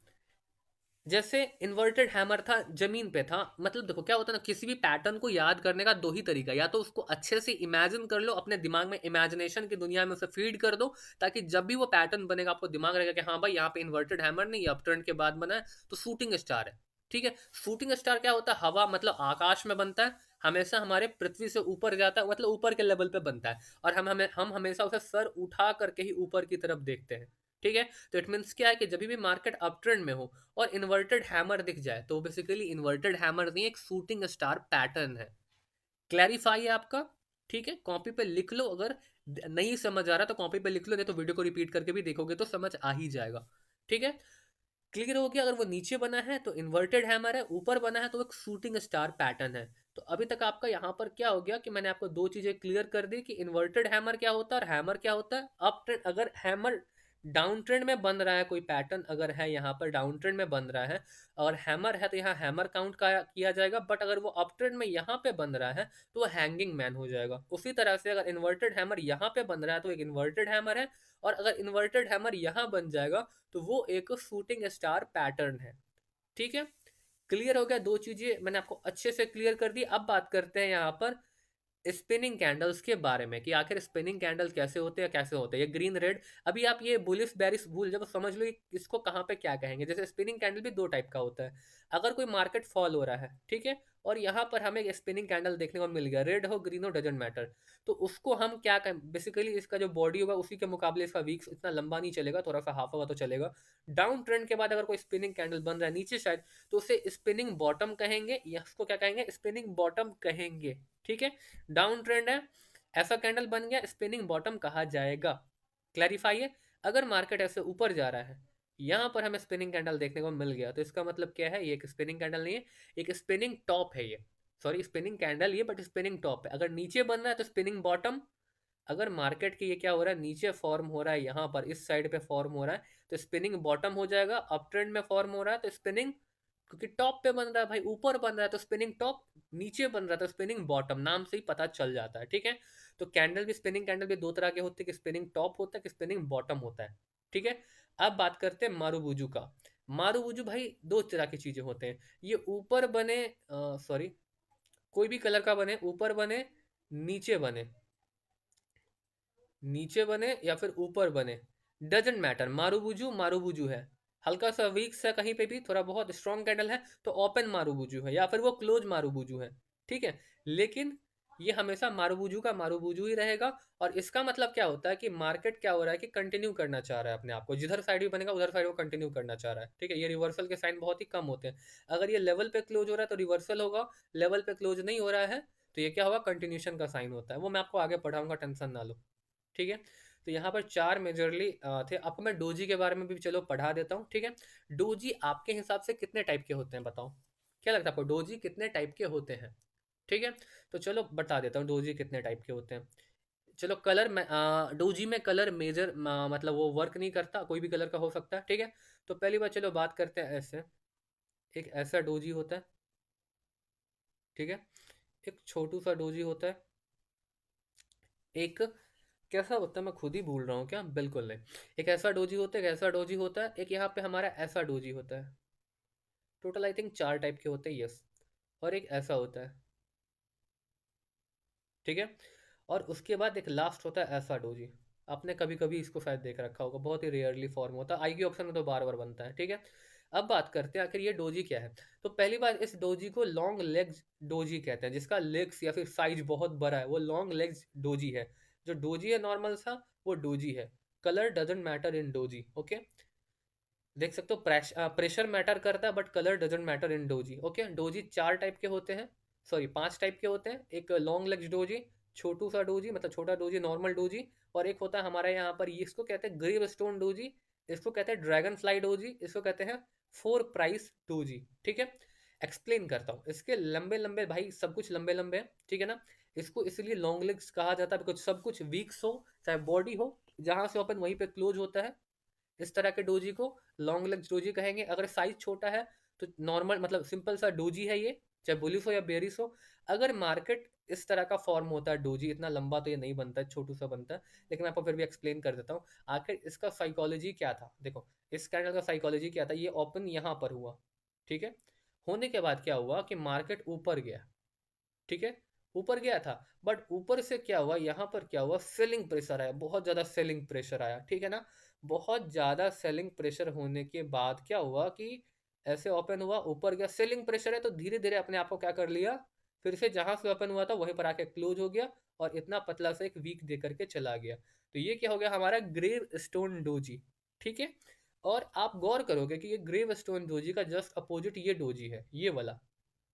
जैसे इन्वर्टेड हैमर था, जमीन पे था, मतलब देखो क्या होता है ना, किसी भी पैटर्न को याद करने का दो ही तरीका, या तो उसको अच्छे से इमेजिन कर लो, अपने दिमाग में इमेजिनेशन की दुनिया में उसे फीड कर दो, ताकि जब भी वो पैटर्न बनेगा आपको दिमाग रहेगा कि हाँ भाई यहाँ पे इन्वर्टेड हैमर नहीं, अपटर्न के बाद बना है, तो शूटिंग स्टार है। ठीक है, शूटिंग स्टार क्या होता है? हवा मतलब आकाश में बनता है, हमेशा हमारे पृथ्वी से ऊपर जाता है, मतलब ऊपर के लेवल पे बनता है, और हम हमेशा उसे सर उठा करके ही ऊपर की तरफ देखते हैं। ठीक है, तो इट मीन्स क्या है कि जब भी मार्केट अप ट्रेंड में हो और इन्वर्टेड हैमर दिख जाए, तो बेसिकली इन्वर्टेड हैमर नहीं, एक शूटिंग स्टार पैटर्न है। क्लैरिफाई है आपका? ठीक है, कॉपी पे लिख लो, अगर नहीं समझ आ रहा तो कॉपी पे लिख लो, नहीं तो वीडियो को रिपीट करके भी देखोगे तो समझ आ ही जाएगा। ठीक है, क्लियर हो गया? अगर वो नीचे बना है तो इन्वर्टेड हैमर है, ऊपर बना है तो एक शूटिंग स्टार पैटर्न है। तो अभी तक आपका यहाँ पर क्या हो गया कि मैंने आपको दो चीजें क्लियर कर दी कि इन्वर्टेड हैमर क्या होता है और हैमर क्या होता है। अप ट्रेंड, अगर हैमर डाउन ट्रेंड में बन रहा है, कोई पैटर्न अगर है यहाँ पर डाउन ट्रेंड में बन रहा है और हैमर है, तो यहाँ हैमर काउंट का किया जाएगा, बट अगर वो अप ट्रेंड में यहाँ पे बन रहा है तो वो हैंगिंग मैन हो जाएगा। उसी तरह से अगर इन्वर्टेड हैमर यहाँ पे बन रहा है तो एक इन्वर्टेड हैमर है, और अगर इन्वर्टेड हैमर यहाँ बन जाएगा तो वो एक शूटिंग स्टार पैटर्न है। ठीक है, क्लियर हो गया? दो चीजें मैंने आपको अच्छे से क्लियर कर दी। अब बात करते हैं यहाँ पर स्पिनिंग कैंडल्स के बारे में कि आखिर स्पिनिंग कैंडल कैसे होते हैं, कैसे होते हैं ये ग्रीन रेड। अभी आप ये बुलिश बेरिश भूल जब समझ लो इसको कहाँ पे क्या कहेंगे। जैसे स्पिनिंग कैंडल भी दो टाइप का होता है। अगर कोई मार्केट फॉल हो रहा है, ठीक है, और यहाँ पर हमें एक स्पिनिंग कैंडल देखने को मिल गया, रेड हो ग्रीन हो डजेंट मैटर, तो उसको हम क्या कहें? बेसिकली इसका जो बॉडी होगा उसी के मुकाबले इसका वीक्स इतना लंबा नहीं चलेगा, थोड़ा सा हाफ होगा तो चलेगा। डाउन ट्रेंड के बाद अगर कोई स्पिनिंग कैंडल बन रहा है नीचे शायद, तो उसे स्पिनिंग बॉटम कहेंगे, या उसको क्या कहेंगे? स्पिनिंग बॉटम कहेंगे। ठीक है, डाउन ट्रेंड है, ऐसा कैंडल बन गया, स्पिनिंग बॉटम कहा जाएगा। क्लैरिफाई है? अगर मार्केट ऐसे ऊपर जा रहा है, यहाँ पर हमें स्पिनिंग कैंडल देखने को मिल गया, तो इसका मतलब क्या है, ये एक स्पिनिंग कैंडल नहीं है, एक स्पिनिंग टॉप है ये। सॉरी, स्पिनिंग कैंडल ये, बट स्पिनिंग टॉप है। अगर नीचे बन रहा है तो स्पिनिंग बॉटम। अगर मार्केट के ये क्या हो रहा है, नीचे फॉर्म हो रहा है, यहाँ पर इस साइड पे फॉर्म हो रहा है, तो स्पिनिंग बॉटम हो जाएगा। अप ट्रेंड में फॉर्म हो रहा है तो स्पिनिंग, क्योंकि टॉप पे बन रहा है भाई, ऊपर बन रहा है तो स्पिनिंग टॉप, नीचे बन रहा है तो स्पिनिंग बॉटम, नाम से ही पता चल जाता है, ठीक है। तो कैंडल भी, स्पिनिंग कैंडल भी दो तरह के होते हैं, कि स्पिनिंग टॉप होता है, कि स्पिनिंग बॉटम होता है, ठीक है। अब बात करते हैं मारूबुजू का। मारूबुजू भाई दो तरह की चीजें होते हैं, ये ऊपर बने, सॉरी, कोई भी कलर का बने, ऊपर बने, नीचे बने, नीचे बने या फिर ऊपर बने, डजेंट मैटर, मारूबुजू मारूबुजू है। हल्का सा वीक सा कहीं पे भी, थोड़ा बहुत स्ट्रॉन्ग कैंडल है तो ओपन मारूबुजू है, या फिर वो क्लोज मारूबुजू है, ठीक है। लेकिन ये हमेशा मारूबुजू का मारूबुजू ही रहेगा। और इसका मतलब क्या होता है कि मार्केट क्या हो रहा है कि कंटिन्यू करना चाह रहा है अपने आप को, जिधर साइड भी बनेगा उधर साइड वो कंटिन्यू करना चाह रहा है, ठीक है। ये रिवर्सल के साइन बहुत ही कम होते हैं। अगर ये लेवल पे क्लोज हो रहा है तो रिवर्सल होगा, लेवल पे क्लोज नहीं हो रहा है तो ये क्या होगा, कंटिन्यूशन का साइन होता है। वो मैं आपको आगे पढ़ाऊंगा, टेंशन ना लो, ठीक है। तो यहाँ पर चार मेजरली थे। आपको मैं डोजी के बारे में भी चलो पढ़ा देता हूँ, ठीक है। डोजी आपके हिसाब से कितने टाइप के होते हैं, बताओ, क्या लगता है आपको, डोजी कितने टाइप के होते हैं, ठीक है। तो चलो बता देता हूँ डोजी कितने टाइप के होते हैं। चलो कलर में, डोजी में कलर मेजर मतलब वो वर्क नहीं करता, कोई भी कलर का हो सकता है, ठीक है। तो पहली बार चलो बात करते हैं ऐसे, एक ऐसा डोजी होता है, ठीक है। एक छोटू सा डोजी होता है, एक कैसा होता है मैं खुद ही भूल रहा हूँ क्या, बिल्कुल नहीं। एक ऐसा डोजी होता है, एक ऐसा डोजी होता है, एक यहाँ पे हमारा ऐसा डोजी होता है। टोटल आई थिंक चार टाइप के होते हैं, यस। और एक ऐसा होता है, ठीक है। और उसके बाद एक लास्ट होता है ऐसा डोजी। आपने कभी कभी इसको शायद देख रखा होगा, बहुत ही रेयरली फॉर्म होता है, आईक्यू ऑप्शन में तो बार बार बनता है, ठीक है। अब बात करते हैं आखिर ये डोजी क्या है। तो पहली बात, इस डोजी को लॉन्ग लेग्स डोजी कहते हैं, जिसका लेग्स या फिर साइज बहुत बड़ा है, वो लॉन्ग लेग्स डोजी है। जो डोजी है नॉर्मल सा, वो डोजी है। Colour doesn't matter in doji, okay. देख सकते हो, प्रेशर मैटर करता है but colour doesn't matter in doji, okay. Doji चार टाइप के होते हैं, सॉरी पांच टाइप के होते हैं। एक लॉन्ग लेग्स डोजी, छोटू सा डोजी मतलब छोटा डोजी, नॉर्मल डोजी। और एक होता है हमारे यहाँ पर, ये इसको कहते हैं ग्रेव स्टोन डोजी, इसको कहते हैं ड्रैगन फ्लाई डोजी, इसको कहते हैं फोर प्राइस डोजी, ठीक है। एक्सप्लेन करता हूँ, इसके लंबे लंबे भाई, सब कुछ लंबे लंबे हैं, ठीक है ना। इसको इसलिए लॉन्ग लेग्स कहा जाता है बिकॉज सब कुछ वीक्स हो, चाहे बॉडी हो, जहां से ओपन वहीं पे क्लोज होता है। इस तरह के डोजी को लॉन्ग लेग्स डोजी कहेंगे। अगर साइज छोटा है तो नॉर्मल मतलब सिंपल सा डोजी है ये, चाहे बुलिस हो या बेरिस हो। अगर मार्केट इस तरह का फॉर्म होता है डोजी, इतना लंबा तो ये नहीं बनता है, छोटू सा बनता है। लेकिन मैं आपको फिर भी एक्सप्लेन कर देता हूँ आखिर इसका साइकोलॉजी क्या था। देखो, इस कैंडल का साइकोलॉजी क्या था, ये ओपन यहाँ पर हुआ, ठीक है। होने के बाद क्या हुआ कि मार्केट ऊपर गया, ठीक है। ऊपर गया था, बट ऊपर से क्या हुआ, यहाँ पर क्या हुआ, सेलिंग प्रेशर आया, बहुत ज्यादा सेलिंग प्रेशर आया, ठीक है ना। बहुत ज्यादा सेलिंग प्रेशर होने के बाद क्या हुआ कि ऐसे ओपन हुआ, ऊपर गया, सेलिंग प्रेशर है तो धीरे धीरे अपने आप को क्या कर लिया, फिर से जहां से ओपन हुआ था वहीं पर आके क्लोज हो गया, और इतना पतला सा एक वीक दे करके चला गया। तो ये क्या हो गया, हमारा ग्रेव स्टोन डोजी, ठीक है। और आप गौर करोगे कि ये ग्रेव स्टोन डोजी का जस्ट अपोजिट ये डोजी है, ये वाला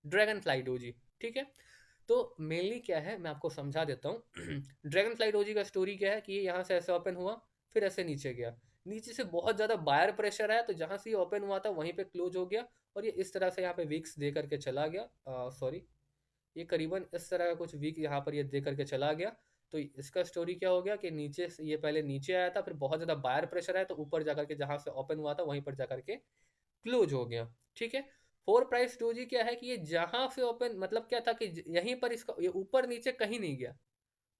ड्रैगन फ्लाई डोजी, ठीक है। तो मेनली क्या है मैं आपको समझा देता हूँ। ड्रैगन फ्लाई डोजी का स्टोरी क्या है कि ये यहाँ से ऐसे ओपन हुआ, फिर ऐसे नीचे गया, नीचे से बहुत ज़्यादा बायर प्रेशर आया, तो जहाँ से ये ओपन हुआ था वहीं पे क्लोज हो गया, और ये इस तरह से यहाँ पे वीक्स दे करके चला गया। सॉरी, ये करीबन इस तरह का कुछ वीक यहाँ पर ये दे करके चला गया। तो इसका स्टोरी क्या हो गया कि नीचे से ये पहले नीचे आया था, फिर बहुत ज़्यादा बायर प्रेशर आया तो ऊपर जाकर के जहाँ से ओपन हुआ था वहीं पर जाकर के क्लोज हो गया, ठीक है। फोर प्राइस डोजी क्या है कि ये जहां से ओपन मतलब क्या था कि यहीं पर इसका ये ऊपर नीचे कहीं नहीं गया,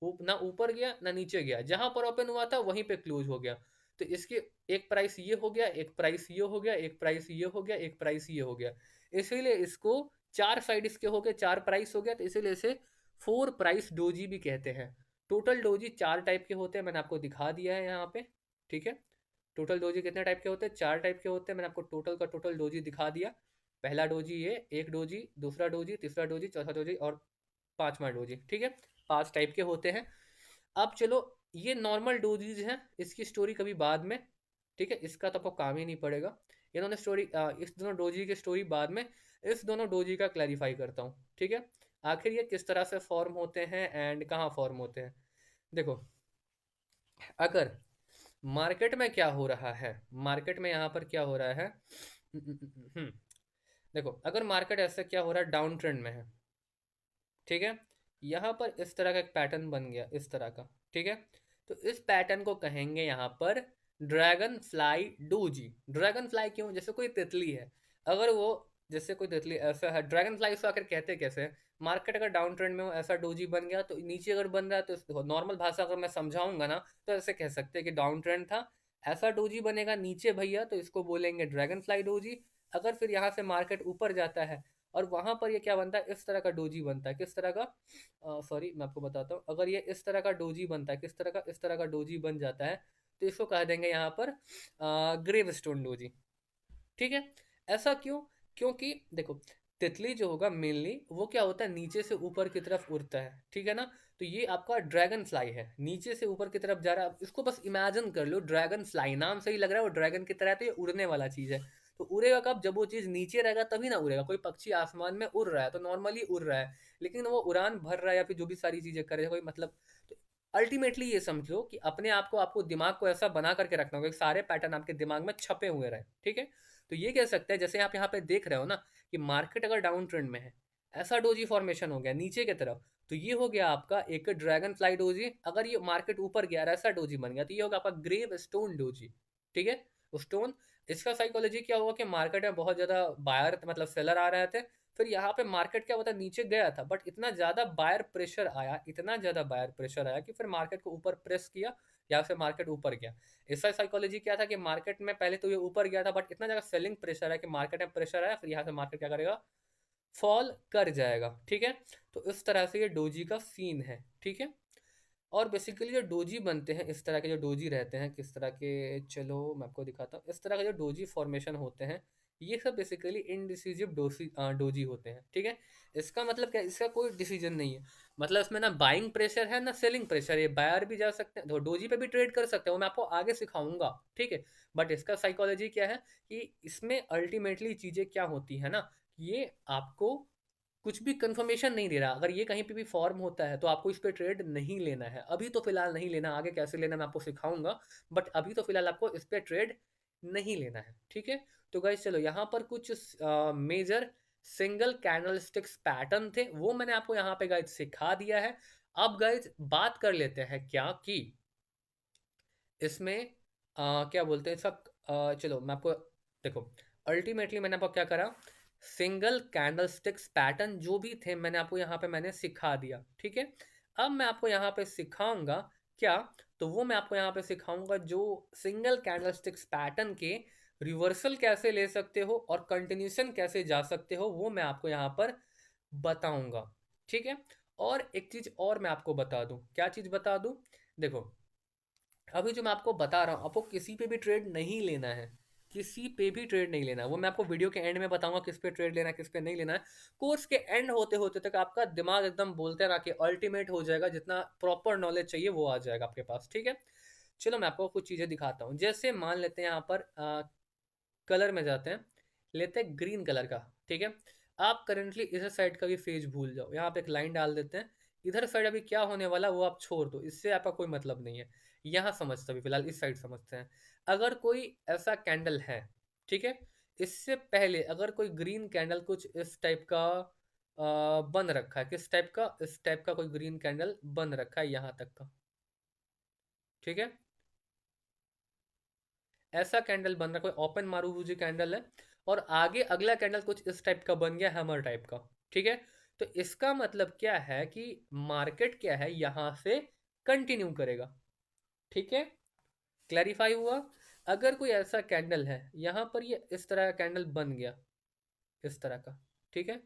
ना ऊपर गया ना नीचे गया, जहां पर ओपन हुआ था वहीं पे क्लोज हो गया। तो इसके एक प्राइस ये हो गया, एक प्राइस ये हो गया, एक प्राइस ये हो गया, एक प्राइस ये हो गया। इसीलिए इसको चार साइड इसके हो गए, चार प्राइस हो गया, तो इसीलिए इसे फोर प्राइस डोजी भी कहते हैं। टोटल डोजी चार टाइप के होते हैं, मैंने आपको दिखा दिया है यहाँ पे, ठीक है। टोटल डोजी कितने टाइप के होते हैं, चार टाइप के होते हैं, मैंने आपको टोटल का टोटल डोजी दिखा दिया। पहला डोजी ये, एक डोजी, दूसरा डोजी, तीसरा डोजी, चौथा डोजी और पांचवा डोजी, ठीक है। पांच टाइप के होते हैं। अब चलो, ये नॉर्मल डोजीज हैं, इसकी स्टोरी कभी बाद में, ठीक है, इसका तो आपको काम ही नहीं पड़ेगा। इन्होंने स्टोरी इस दोनों डोजी की स्टोरी बाद में, इस दोनों डोजी का क्लैरिफाई करता हूँ, ठीक है। आखिर ये किस तरह से फॉर्म होते हैं एंड कहाँ फॉर्म होते हैं। देखो, अगर मार्केट में क्या हो रहा है, मार्केट में यहाँ पर क्या हो रहा है। देखो अगर मार्केट ऐसे क्या हो रहा है, डाउन ट्रेंड में है, ठीक है। यहाँ पर इस तरह का एक पैटर्न बन गया, इस तरह का, ठीक है। तो इस पैटर्न को कहेंगे यहाँ पर dragon fly doji. Dragon fly क्यों, जैसे कोई तितली है, अगर वो, जैसे कोई तितली ऐसा है, ड्रैगन फ्लाई उसको आखिर कहते कैसे हैं? मार्केट अगर डाउन ट्रेंड में हो, ऐसा डोजी बन गया, तो नीचे अगर बन रहा है तो नॉर्मल भाषा अगर मैं समझाऊंगा ना, तो ऐसे कह सकते हैं कि डाउन ट्रेंड था, ऐसा डोजी बनेगा नीचे भैया, तो इसको बोलेंगे ड्रैगन फ्लाई डोजी। अगर फिर यहाँ से मार्केट ऊपर जाता है और वहां पर ये क्या बनता है, इस तरह का डोजी बनता है, किस तरह का, सॉरी मैं आपको बताता हूँ, अगर ये इस तरह का डोजी बनता है, किस तरह का, इस तरह का डोजी बन जाता है, तो इसको कह देंगे यहाँ पर ग्रेव स्टोन डोजी, ठीक है। ऐसा क्यों? क्योंकि देखो तितली जो होगा मेनली वो क्या होता है, नीचे से ऊपर की तरफ उड़ता है, ठीक है ना। तो ये आपका ड्रैगन फ्लाई है, नीचे से ऊपर की तरफ जा रहा है। इसको बस इमेजिन कर लो, ड्रैगन फ्लाई नाम से ही लग रहा है वो ड्रैगन की तरह है, तो ये उड़ने वाला चीज है। तो उड़ेगा कब, जब वो चीज नीचे रहेगा तभी ना उड़ेगा। कोई पक्षी आसमान में उड़ रहा है तो नॉर्मली उड़ रहा है, लेकिन वो उड़ान भर रहा है या फिर जो भी सारी चीजें कर रहा है, कोई मतलब। तो अल्टीमेटली ये समझ लो कि अपने आप को, आपको दिमाग को ऐसा बना करके रखना होगा कि सारे पैटर्न आपके दिमाग में छपे हुए रहे, ठीक है। तो ये कह सकते हैं, जैसे आप यहाँ पे देख रहे हो ना, कि मार्केट अगर डाउन ट्रेंड में है, ऐसा डोजी फॉर्मेशन हो गया नीचे की तरफ, तो ये हो गया आपका एक ड्रैगन फ्लाई डोजी। अगर ये मार्केट ऊपर गया, ऐसा डोजी बन गया, तो ये होगा आपका ग्रेव स्टोन डोजी, ठीक है। स्टोन, इसका साइकोलॉजी क्या हुआ कि मार्केट में बहुत ज्यादा बायर मतलब सेलर आ रहे थे, फिर यहाँ पे मार्केट क्या होता है, नीचे गया था, बट इतना ज्यादा बायर प्रेशर आया, इतना ज्यादा बायर प्रेशर आया कि फिर मार्केट को ऊपर प्रेस किया, या फिर मार्केट ऊपर गया। इसका साइकोलॉजी क्या था कि मार्केट में पहले तो ये ऊपर गया था, बट इतना ज्यादा सेलिंग प्रेशर है कि मार्केट में प्रेशर आया, फिर यहाँ से मार्केट क्या करेगा, फॉल कर जाएगा, ठीक है। तो इस तरह से ये डोजी का सीन है, ठीक है। और बेसिकली जो डोजी बनते हैं, इस तरह के जो डोजी रहते हैं, किस तरह के, चलो मैं आपको दिखाता हूँ। इस तरह के जो डोजी फॉर्मेशन होते हैं, ये सब बेसिकली इनडिसिजिव डोजी होते हैं, ठीक है। इसका मतलब क्या, इसका कोई डिसीजन नहीं है, मतलब इसमें ना बाइंग प्रेशर है ना सेलिंग प्रेशर, ये बायर भी जा सकते हैं, तो डोजी पे भी ट्रेड कर सकते हैं, वो मैं आपको आगे सिखाऊंगा, ठीक है। बट इसका साइकोलॉजी क्या है कि इसमें अल्टीमेटली चीजें क्या होती है ना, ये आपको कुछ भी कंफर्मेशन नहीं दे रहा। अगर ये कहीं पे भी फॉर्म होता है तो आपको इस पे ट्रेड नहीं लेना है, अभी तो फिलहाल नहीं लेना, आगे कैसे लेना मैं आपको सिखाऊंगा, बट अभी तो फिलहाल आपको इस पे ट्रेड नहीं लेना है, ठीक है। तो गाइस चलो, यहाँ पर कुछ मेजर सिंगल कैंडलस्टिक्स पैटर्न थे, वो मैंने आपको यहाँ पे गाइस सिखा दिया है। अब गाइस बात कर लेते हैं क्या कि इसमें क्या बोलते हैं इसका, चलो मैं आपको, देखो अल्टीमेटली मैंने आपको क्या करा, सिंगल कैंडलस्टिक्स पैटर्न जो भी थे मैंने आपको यहाँ पे मैंने सिखा दिया, ठीक है। अब मैं आपको यहाँ पे सिखाऊंगा क्या, तो वो मैं आपको यहाँ पे सिखाऊंगा जो सिंगल कैंडलस्टिक्स पैटर्न के रिवर्सल कैसे ले सकते हो और कंटिन्यूशन कैसे जा सकते हो, वो मैं आपको यहाँ पर बताऊंगा, ठीक है। और एक चीज और मैं आपको बता दूं, क्या चीज बता दूं, देखो अभी जो मैं आपको बता रहा हूँ, आपको किसी पे भी ट्रेड नहीं लेना है, किसी पे भी ट्रेड नहीं लेना है, वो मैं आपको वीडियो के एंड में बताऊंगा किस पे ट्रेड लेना है, किस पे नहीं लेना है। कोर्स के एंड होते होते तक आपका दिमाग एकदम बोलते रहा कि अल्टीमेट हो जाएगा, जितना प्रॉपर नॉलेज चाहिए वो आ जाएगा आपके पास, ठीक है। चलो मैं आपको कुछ चीज़ें दिखाता हूँ, जैसे मान लेते हैं यहाँ पर कलर में जाते हैं, लेते हैं ग्रीन कलर का, ठीक है। आप करेंटली इधर साइड का भी फेज भूल जाओ, यहाँ पे एक लाइन डाल देते हैं, इधर साइड अभी क्या होने वाला वो आप छोड़ दो, इससे आपका कोई मतलब नहीं है। यहाँ समझते, अभी फिलहाल इस साइड समझते हैं। अगर कोई ऐसा कैंडल है, ठीक है, इससे पहले अगर कोई ग्रीन कैंडल कुछ इस टाइप का बन रखा है, किस टाइप का, इस टाइप का कोई ग्रीन कैंडल बन रखा है यहाँ तक का, ठीक है। ऐसा कैंडल बन रहा है, कोई ओपन मारूबुजी कैंडल है, और आगे अगला कैंडल कुछ इस टाइप का बन गया, हैमर टाइप का, ठीक है। तो इसका मतलब क्या है कि मार्केट क्या है, यहां से कंटिन्यू करेगा, ठीक है। क्लैरिफाई हुआ। अगर कोई ऐसा कैंडल है यहां पर, ये इस तरह का कैंडल बन गया, इस तरह का, ठीक है,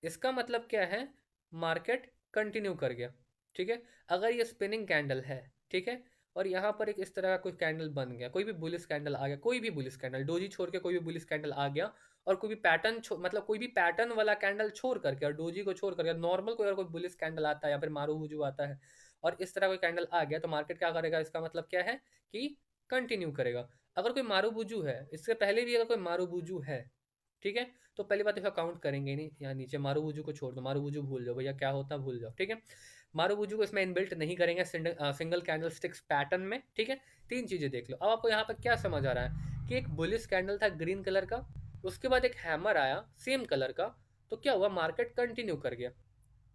इसका मतलब क्या है, मार्केट कंटिन्यू कर गया, ठीक है। अगर ये स्पिनिंग कैंडल है, ठीक है, और यहाँ पर एक इस तरह का कोई कैंडल बन गया, कोई भी बुलिश कैंडल आ गया, कोई भी बुलिश कैंडल डोजी छोड़ के कोई भी बुलिश कैंडल आ गया, और कोई भी पैटर्न मतलब कोई भी पैटर्न वाला कैंडल छोड़ करके और डोजी को छोड़ करके नॉर्मल कोई अगर कोई बुलिश कैंडल आता है या फिर मारूबुजू आता है, और इस तरह कोई कैंडल आ गया, तो मार्केट क्या करेगा, इसका मतलब क्या है कि कंटिन्यू करेगा। अगर कोई मारूबुजू है, इससे पहले भी अगर कोई मारूबुजू है, ठीक है, तो पहली बात इसका काउंट करेंगे नहीं, यहाँ नीचे मारूबुजू को छोड़ दो, मारूबुजू भूल जाओ भैया, क्या होता है भूल जाओ, ठीक है। मारुबुजू को इसमें इनबिल्ट नहीं करेंगे सिंगल कैंडल स्टिक्स पैटर्न में, ठीक है। 3 चीजें देख लो। अब आपको यहाँ पर क्या समझ आ रहा है कि एक बुलिश कैंडल था ग्रीन कलर का, उसके बाद एक हैमर आया सेम कलर का, तो क्या हुआ, मार्केट कंटिन्यू कर गया,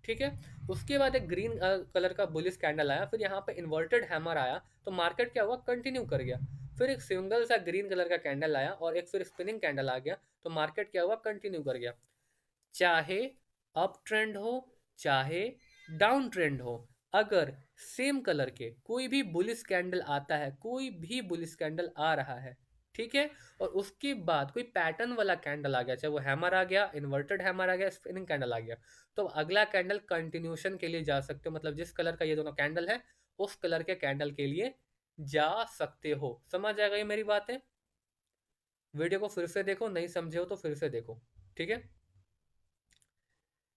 ठीक है। उसके बाद एक ग्रीन कलर का बुलिश कैंडल आया, फिर यहाँ पे इन्वर्टेड हैमर आया, तो मार्केट क्या हुआ, कंटिन्यू कर गया। फिर एक सिंगल सा ग्रीन कलर का कैंडल आया और एक फिर स्पिनिंग कैंडल आ गया, तो मार्केट क्या हुआ, कंटिन्यू कर गया। चाहे अप ट्रेंड हो चाहे डाउन ट्रेंड हो, अगर सेम कलर के कोई भी बुलिश कैंडल आता है, कोई भी बुलिश कैंडल आ रहा है, ठीक है, और उसके बाद कोई पैटर्न वाला कैंडल आ गया, चाहे वो हैमर आ गया, इन्वर्टेड हैमर आ गया, स्पिनिंग कैंडल आ गया, तो अगला कैंडल कंटिन्यूशन के लिए जा सकते हो। मतलब जिस कलर का ये दोनों कैंडल है उस कलर के कैंडल के लिए जा सकते हो। समझ आएगा ये मेरी बात है। वीडियो को फिर से देखो, नहीं समझे हो तो फिर से देखो, ठीक है।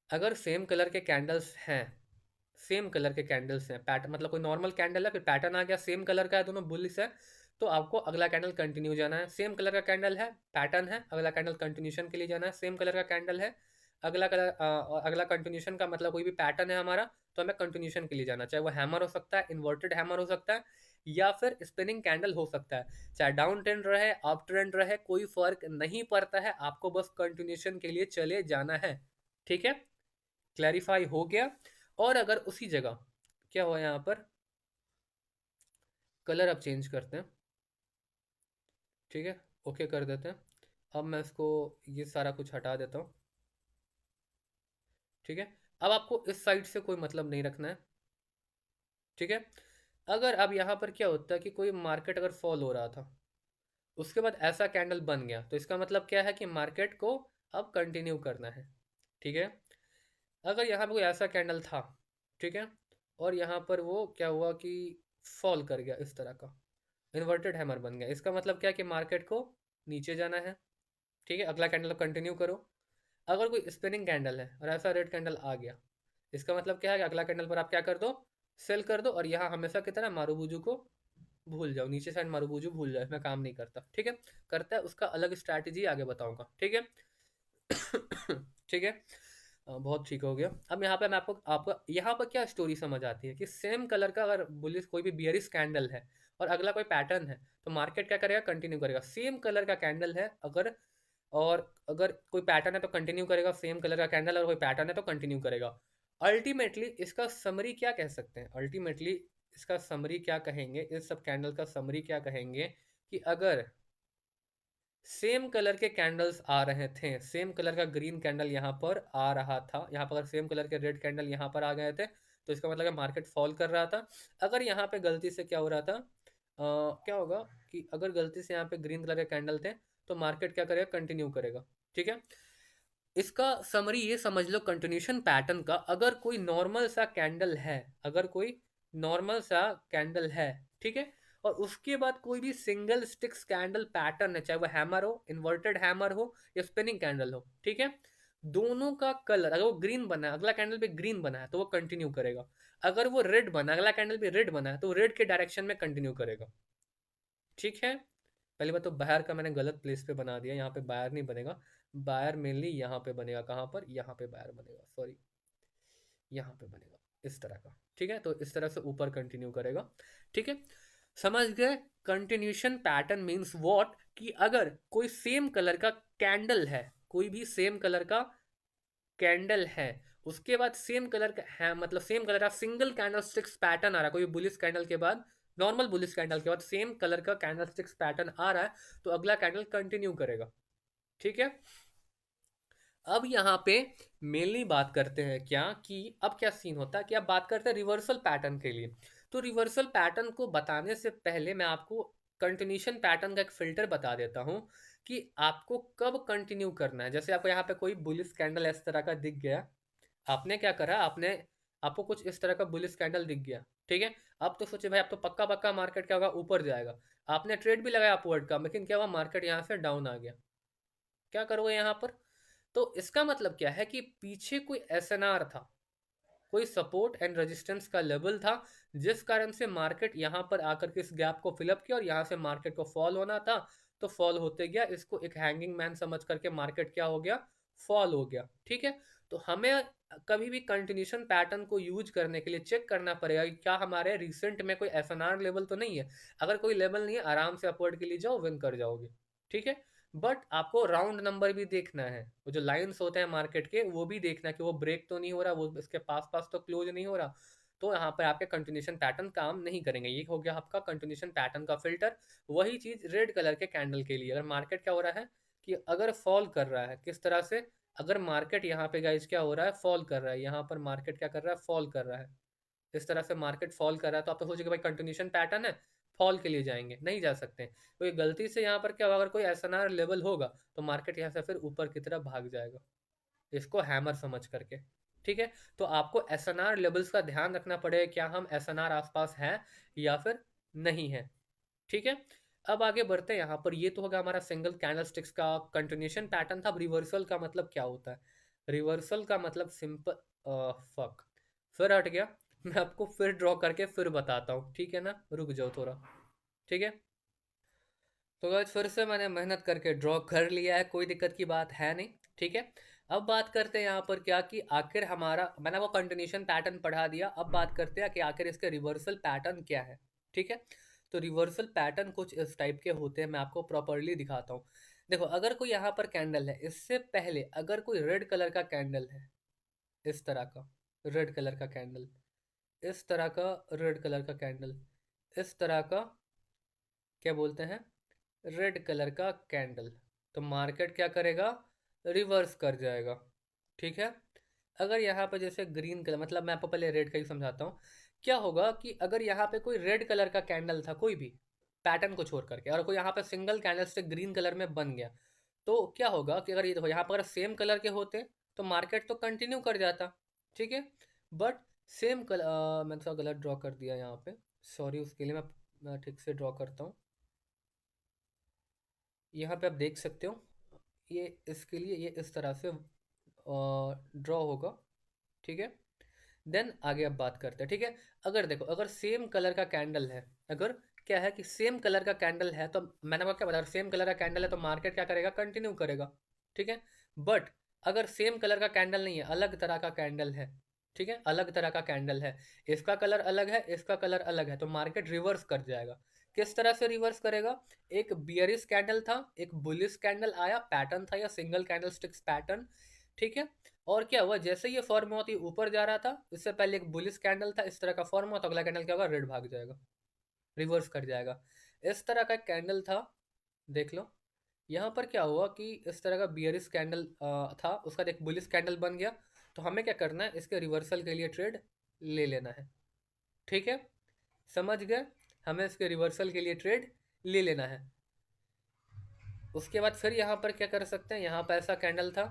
अगर सेम कलर के कैंडल्स हैं, सेम कलर के कैंडल्स हैं, पैटर्न मतलब कोई नॉर्मल कैंडल है, फिर पैटर्न आ गया, सेम कलर का है, दोनों बुलिश है, तो आपको अगला कैंडल कंटिन्यू जाना है। सेम कलर का कैंडल है, पैटर्न है, अगला कैंडल कंटिन्यूशन के लिए जाना है। सेम कलर का कैंडल है, अगला कलर अगला कंटिन्यूशन का मतलब कोई भी पैटर्न है हमारा, तो हमें कंटिन्यूशन के लिए जाना, चाहे वो हैमर हो सकता है, इन्वर्टेड हैमर हो सकता है, या फिर स्पिनिंग कैंडल हो सकता है। चाहे डाउन ट्रेंड रहे अप ट्रेंड रहे, कोई फर्क नहीं पड़ता है, आपको बस कंटिन्यूशन के लिए चले जाना है, ठीक है। क्लैरिफाई हो गया। और अगर उसी जगह क्या हुआ, यहाँ पर कलर अब चेंज करते हैं, ठीक है, ओके कर देते हैं। अब मैं इसको ये सारा कुछ हटा देता हूँ, ठीक है। अब आपको इस साइड से कोई मतलब नहीं रखना है, ठीक है। अगर अब यहाँ पर क्या होता है कि कोई मार्केट अगर फॉल हो रहा था, उसके बाद ऐसा कैंडल बन गया, तो इसका मतलब क्या है कि मार्केट को अब कंटिन्यू करना है, ठीक है। अगर यहाँ पे कोई ऐसा कैंडल था, ठीक है, और यहाँ पर वो क्या हुआ कि फॉल कर गया, इस तरह का इन्वर्टेड हैमर बन गया, इसका मतलब क्या है कि मार्केट को नीचे जाना है, ठीक है। अगला कैंडल कंटिन्यू करो। अगर कोई स्पिनिंग कैंडल है और ऐसा रेड कैंडल आ गया, इसका मतलब क्या है कि अगला कैंडल पर आप क्या कर दो, सेल कर दो, और यहाँ हमेशा की तरह मारूबुजू को भूल जाओ, नीचे साइड मारूबुजू भूल जाओ, इसमें काम नहीं करता, ठीक है। करता है उसका अलग स्ट्रैटेजी आगे बताऊंगा, ठीक है। ठीक है। बहुत ठीक हो गया। अब यहाँ पे मैं आपको आपको यहाँ पर क्या स्टोरी समझ आती है कि सेम कलर का अगर बुलिश कोई भी बियरिश कैंडल है और अगला कोई पैटर्न है, तो मार्केट क्या करेगा, कंटिन्यू करेगा। सेम कलर का कैंडल है अगर, और अगर कोई पैटर्न है तो कंटिन्यू करेगा, सेम कलर का कैंडल और कोई पैटर्न है तो कंटिन्यू करेगा। अल्टीमेटली इसका समरी क्या कह सकते हैं, अल्टीमेटली इसका समरी क्या कहेंगे, इस सब कैंडल का समरी क्या कहेंगे कि अगर सेम कलर के कैंडल्स आ रहे थे, सेम कलर का ग्रीन कैंडल यहाँ पर आ रहा था, यहाँ पर अगर सेम कलर के रेड कैंडल यहाँ पर आ गए थे, तो इसका मतलब है मार्केट फॉल कर रहा था। अगर यहाँ पे गलती से क्या हो रहा था, क्या होगा कि अगर गलती से यहाँ पे ग्रीन कलर के कैंडल थे, तो मार्केट क्या करेगा, कंटिन्यू करेगा, ठीक है। इसका समरी ये समझ लो कंटिन्यूशन पैटर्न का, अगर कोई नॉर्मल सा कैंडल है, अगर कोई नॉर्मल सा कैंडल है, ठीक है, और उसके बाद कोई भी सिंगल स्टिक्स कैंडल पैटर्न है, चाहे वो हैमर हो, इन्वर्टेड हैमर हो, या स्पिनिंग कैंडल हो, ठीक है, दोनों का कलर अगर वो ग्रीन बना है, अगला कैंडल भी ग्रीन बना है, तो वो कंटिन्यू करेगा। अगर वो रेड बना, अगला कैंडल भी रेड बना है, तो वो रेड के डायरेक्शन में कंटिन्यू करेगा, ठीक है। पहली बात तो बायर का मैंने गलत प्लेस पे बना दिया, यहाँ पे बायर नहीं बनेगा, बायर मेनली यहाँ पे बनेगा, कहाँ पर, यहाँ पे बायर बनेगा, सॉरी, यहाँ पे बनेगा इस तरह का, ठीक है। तो इस तरह से ऊपर कंटिन्यू करेगा, ठीक है। समझ गए। कंटिन्यूशन पैटर्न मीन्स व्हाट, कि अगर कोई सेम कलर का कैंडल है, कोई भी सेम कलर का कैंडल है, उसके बाद सेम कलर का है, मतलब सेम कलर का सिंगल कैंडल स्टिक्स पैटर्न आ रहा है, कोई बुलिश कैंडल के बाद, नॉर्मल बुलिश कैंडल के बाद सेम कलर का कैंडल स्टिक्स पैटर्न आ रहा है, तो अगला कैंडल कंटिन्यू करेगा, ठीक है। अब यहाँ पे मेनली बात करते हैं क्या कि अब क्या सीन होता है कि अब बात करते हैं रिवर्सल पैटर्न के लिए। तो रिवर्सल पैटर्न को बताने से पहले मैं आपको कंटिन्यूशन पैटर्न का एक फिल्टर बता देता हूँ कि आपको कब कंटिन्यू करना है। जैसे आपको यहाँ पे कोई बुलिश कैंडल इस तरह का दिख गया, आपने क्या करा, आपने आपको कुछ इस तरह का बुलिश कैंडल दिख गया, ठीक है। अब तो सोचे भाई अब तो पक्का पक्का मार्केट क्या होगा, ऊपर जाएगा। आपने ट्रेड भी लगाया अपवर्ड का, लेकिन क्या हुआ, मार्केट यहाँ से डाउन आ गया। क्या करोगे यहाँ पर, तो इसका मतलब क्या है कि पीछे कोई एसएनआर था, कोई सपोर्ट एंड रेजिस्टेंस का लेवल था, जिस कारण से मार्केट यहाँ पर आकर के इस गैप को फिलअप किया और यहाँ से मार्केट को फॉल होना था, तो फॉल होते गया। इसको एक हैंगिंग मैन समझ करके मार्केट क्या हो गया, फॉल हो गया, ठीक है। तो हमें कभी भी कंटिन्यूशन पैटर्न को यूज करने के लिए चेक करना पड़ेगा कि क्या हमारे रिसेंट में कोई एसएनआर लेवल तो नहीं है। अगर कोई लेवल नहीं है, आराम से अपवर्ड के लिए जाओ, विन कर जाओगे, ठीक है। बट आपको राउंड नंबर भी देखना है, वो जो लाइंस होते हैं मार्केट के वो भी देखना है कि वो ब्रेक तो नहीं हो रहा, वो इसके पास पास तो क्लोज नहीं हो रहा। तो यहाँ पर आपके कंटिन्यूशन पैटर्न काम नहीं करेंगे। ये हो गया आपका कंटिन्यूशन पैटर्न का फिल्टर। वही चीज रेड कलर के कैंडल के लिए, अगर मार्केट क्या हो रहा है कि अगर फॉल कर रहा है, किस तरह से, अगर मार्केट यहाँ पे गाइज क्या हो रहा है, फॉल कर रहा है, यहाँ पर मार्केट क्या कर रहा है, फॉल कर रहा है, इस तरह से मार्केट फॉल कर रहा है, तो आप तो सोचिए भाई कंटिन्यूशन पैटर्न है, फॉल के लिए जाएंगे, नहीं जा सकते। कोई गलती से यहाँ पर क्या होगा, अगर कोई एसएनआर लेवल होगा तो मार्केट यहाँ से फिर ऊपर की तरफ भाग जाएगा, इसको हैमर समझ करके, ठीक है। तो आपको एसएनआर लेवल्स का ध्यान रखना पड़ेगा, क्या हम एसएनआर आसपास हैं या फिर नहीं है, ठीक है। अब आगे बढ़ते हैं। यहाँ पर ये तो होगा हमारा सिंगल कैंडलस्टिक्स का कंटिन्यूशन पैटर्न था। रिवर्सल का मतलब क्या होता है? रिवर्सल का मतलब सिंपल, फक, फिर हट गया। मैं आपको फिर ड्रॉ करके फिर बताता हूँ, ठीक है ना, रुक जाओ थोड़ा, ठीक है। तो गाइस फिर से मैंने मेहनत करके ड्रॉ कर लिया है, कोई दिक्कत की बात है नहीं, ठीक है। अब बात करते हैं यहाँ पर क्या कि आखिर हमारा, मैंने वो कंटिन्यूशन पैटर्न पढ़ा दिया, अब बात करते हैं कि आखिर इसके रिवर्सल पैटर्न क्या है, ठीक है। तो रिवर्सल पैटर्न कुछ इस टाइप के होते हैं, मैं आपको प्रॉपरली दिखाता हूँ। देखो, अगर कोई यहाँ पर कैंडल है, इससे पहले अगर कोई रेड कलर का कैंडल है, इस तरह का रेड कलर का कैंडल, इस तरह का रेड कलर का कैंडल, इस तरह का क्या बोलते हैं, रेड कलर का कैंडल, तो मार्केट क्या करेगा, रिवर्स कर जाएगा, ठीक है। अगर यहाँ पे जैसे ग्रीन कलर, मतलब मैं आपको पहले रेड का ही समझाता हूँ, क्या होगा कि अगर यहाँ पे कोई रेड कलर का कैंडल था, कोई भी पैटर्न को छोड़ करके, और कोई यहाँ पे सिंगल कैंडल से ग्रीन कलर में बन गया, तो क्या होगा कि अगर ये देखो यहाँ पर अगर सेम कलर के होते तो मार्केट तो कंटिन्यू कर जाता, ठीक है। बट सेम कलर, मैं थोड़ा गलत ड्रॉ कर दिया यहाँ पे, सॉरी, उसके लिए मैं ठीक से ड्रॉ करता हूँ। यहाँ पे आप देख सकते हो, ये इसके लिए ये इस तरह से ड्रॉ होगा, ठीक है। देन आगे अब बात करते हैं, ठीक है। अगर देखो, अगर सेम कलर का कैंडल है, अगर क्या है कि सेम कलर का कैंडल है, तो मैंने आपको क्या बताया, सेम कलर का कैंडल है तो मार्केट क्या करेगा, कंटिन्यू करेगा, ठीक है। बट अगर सेम कलर का कैंडल नहीं है, अलग तरह का कैंडल है, ठीक है, अलग तरह का कैंडल है, इसका कलर अलग है, इसका कलर अलग है, तो मार्केट रिवर्स कर जाएगा। किस तरह से रिवर्स करेगा, एक बियरिश कैंडल था, एक बुलिश कैंडल आया, पैटर्न था या सिंगल कैंडल स्टिक्स पैटर्न, ठीक है। और क्या हुआ, जैसे ये फॉर्म हुआ तो ये ऊपर जा रहा था, इससे पहले एक बुलिश कैंडल था, इस तरह का फॉर्म हुआ तो अगला कैंडल क्या होगा, रेड भाग जाएगा, रिवर्स कर जाएगा। इस तरह का कैंडल था, देख लो। यहाँ पर क्या हुआ कि इस तरह का बियरिश कैंडल था, उसका एक बुलिश कैंडल बन गया, तो हमें क्या करना है, इसके रिवर्सल के लिए ट्रेड ले लेना है, ठीक है, समझ गए। हमें इसके रिवर्सल के लिए ट्रेड ले लेना है। उसके बाद फिर यहाँ पर क्या कर सकते हैं, यहाँ पर ऐसा कैंडल था,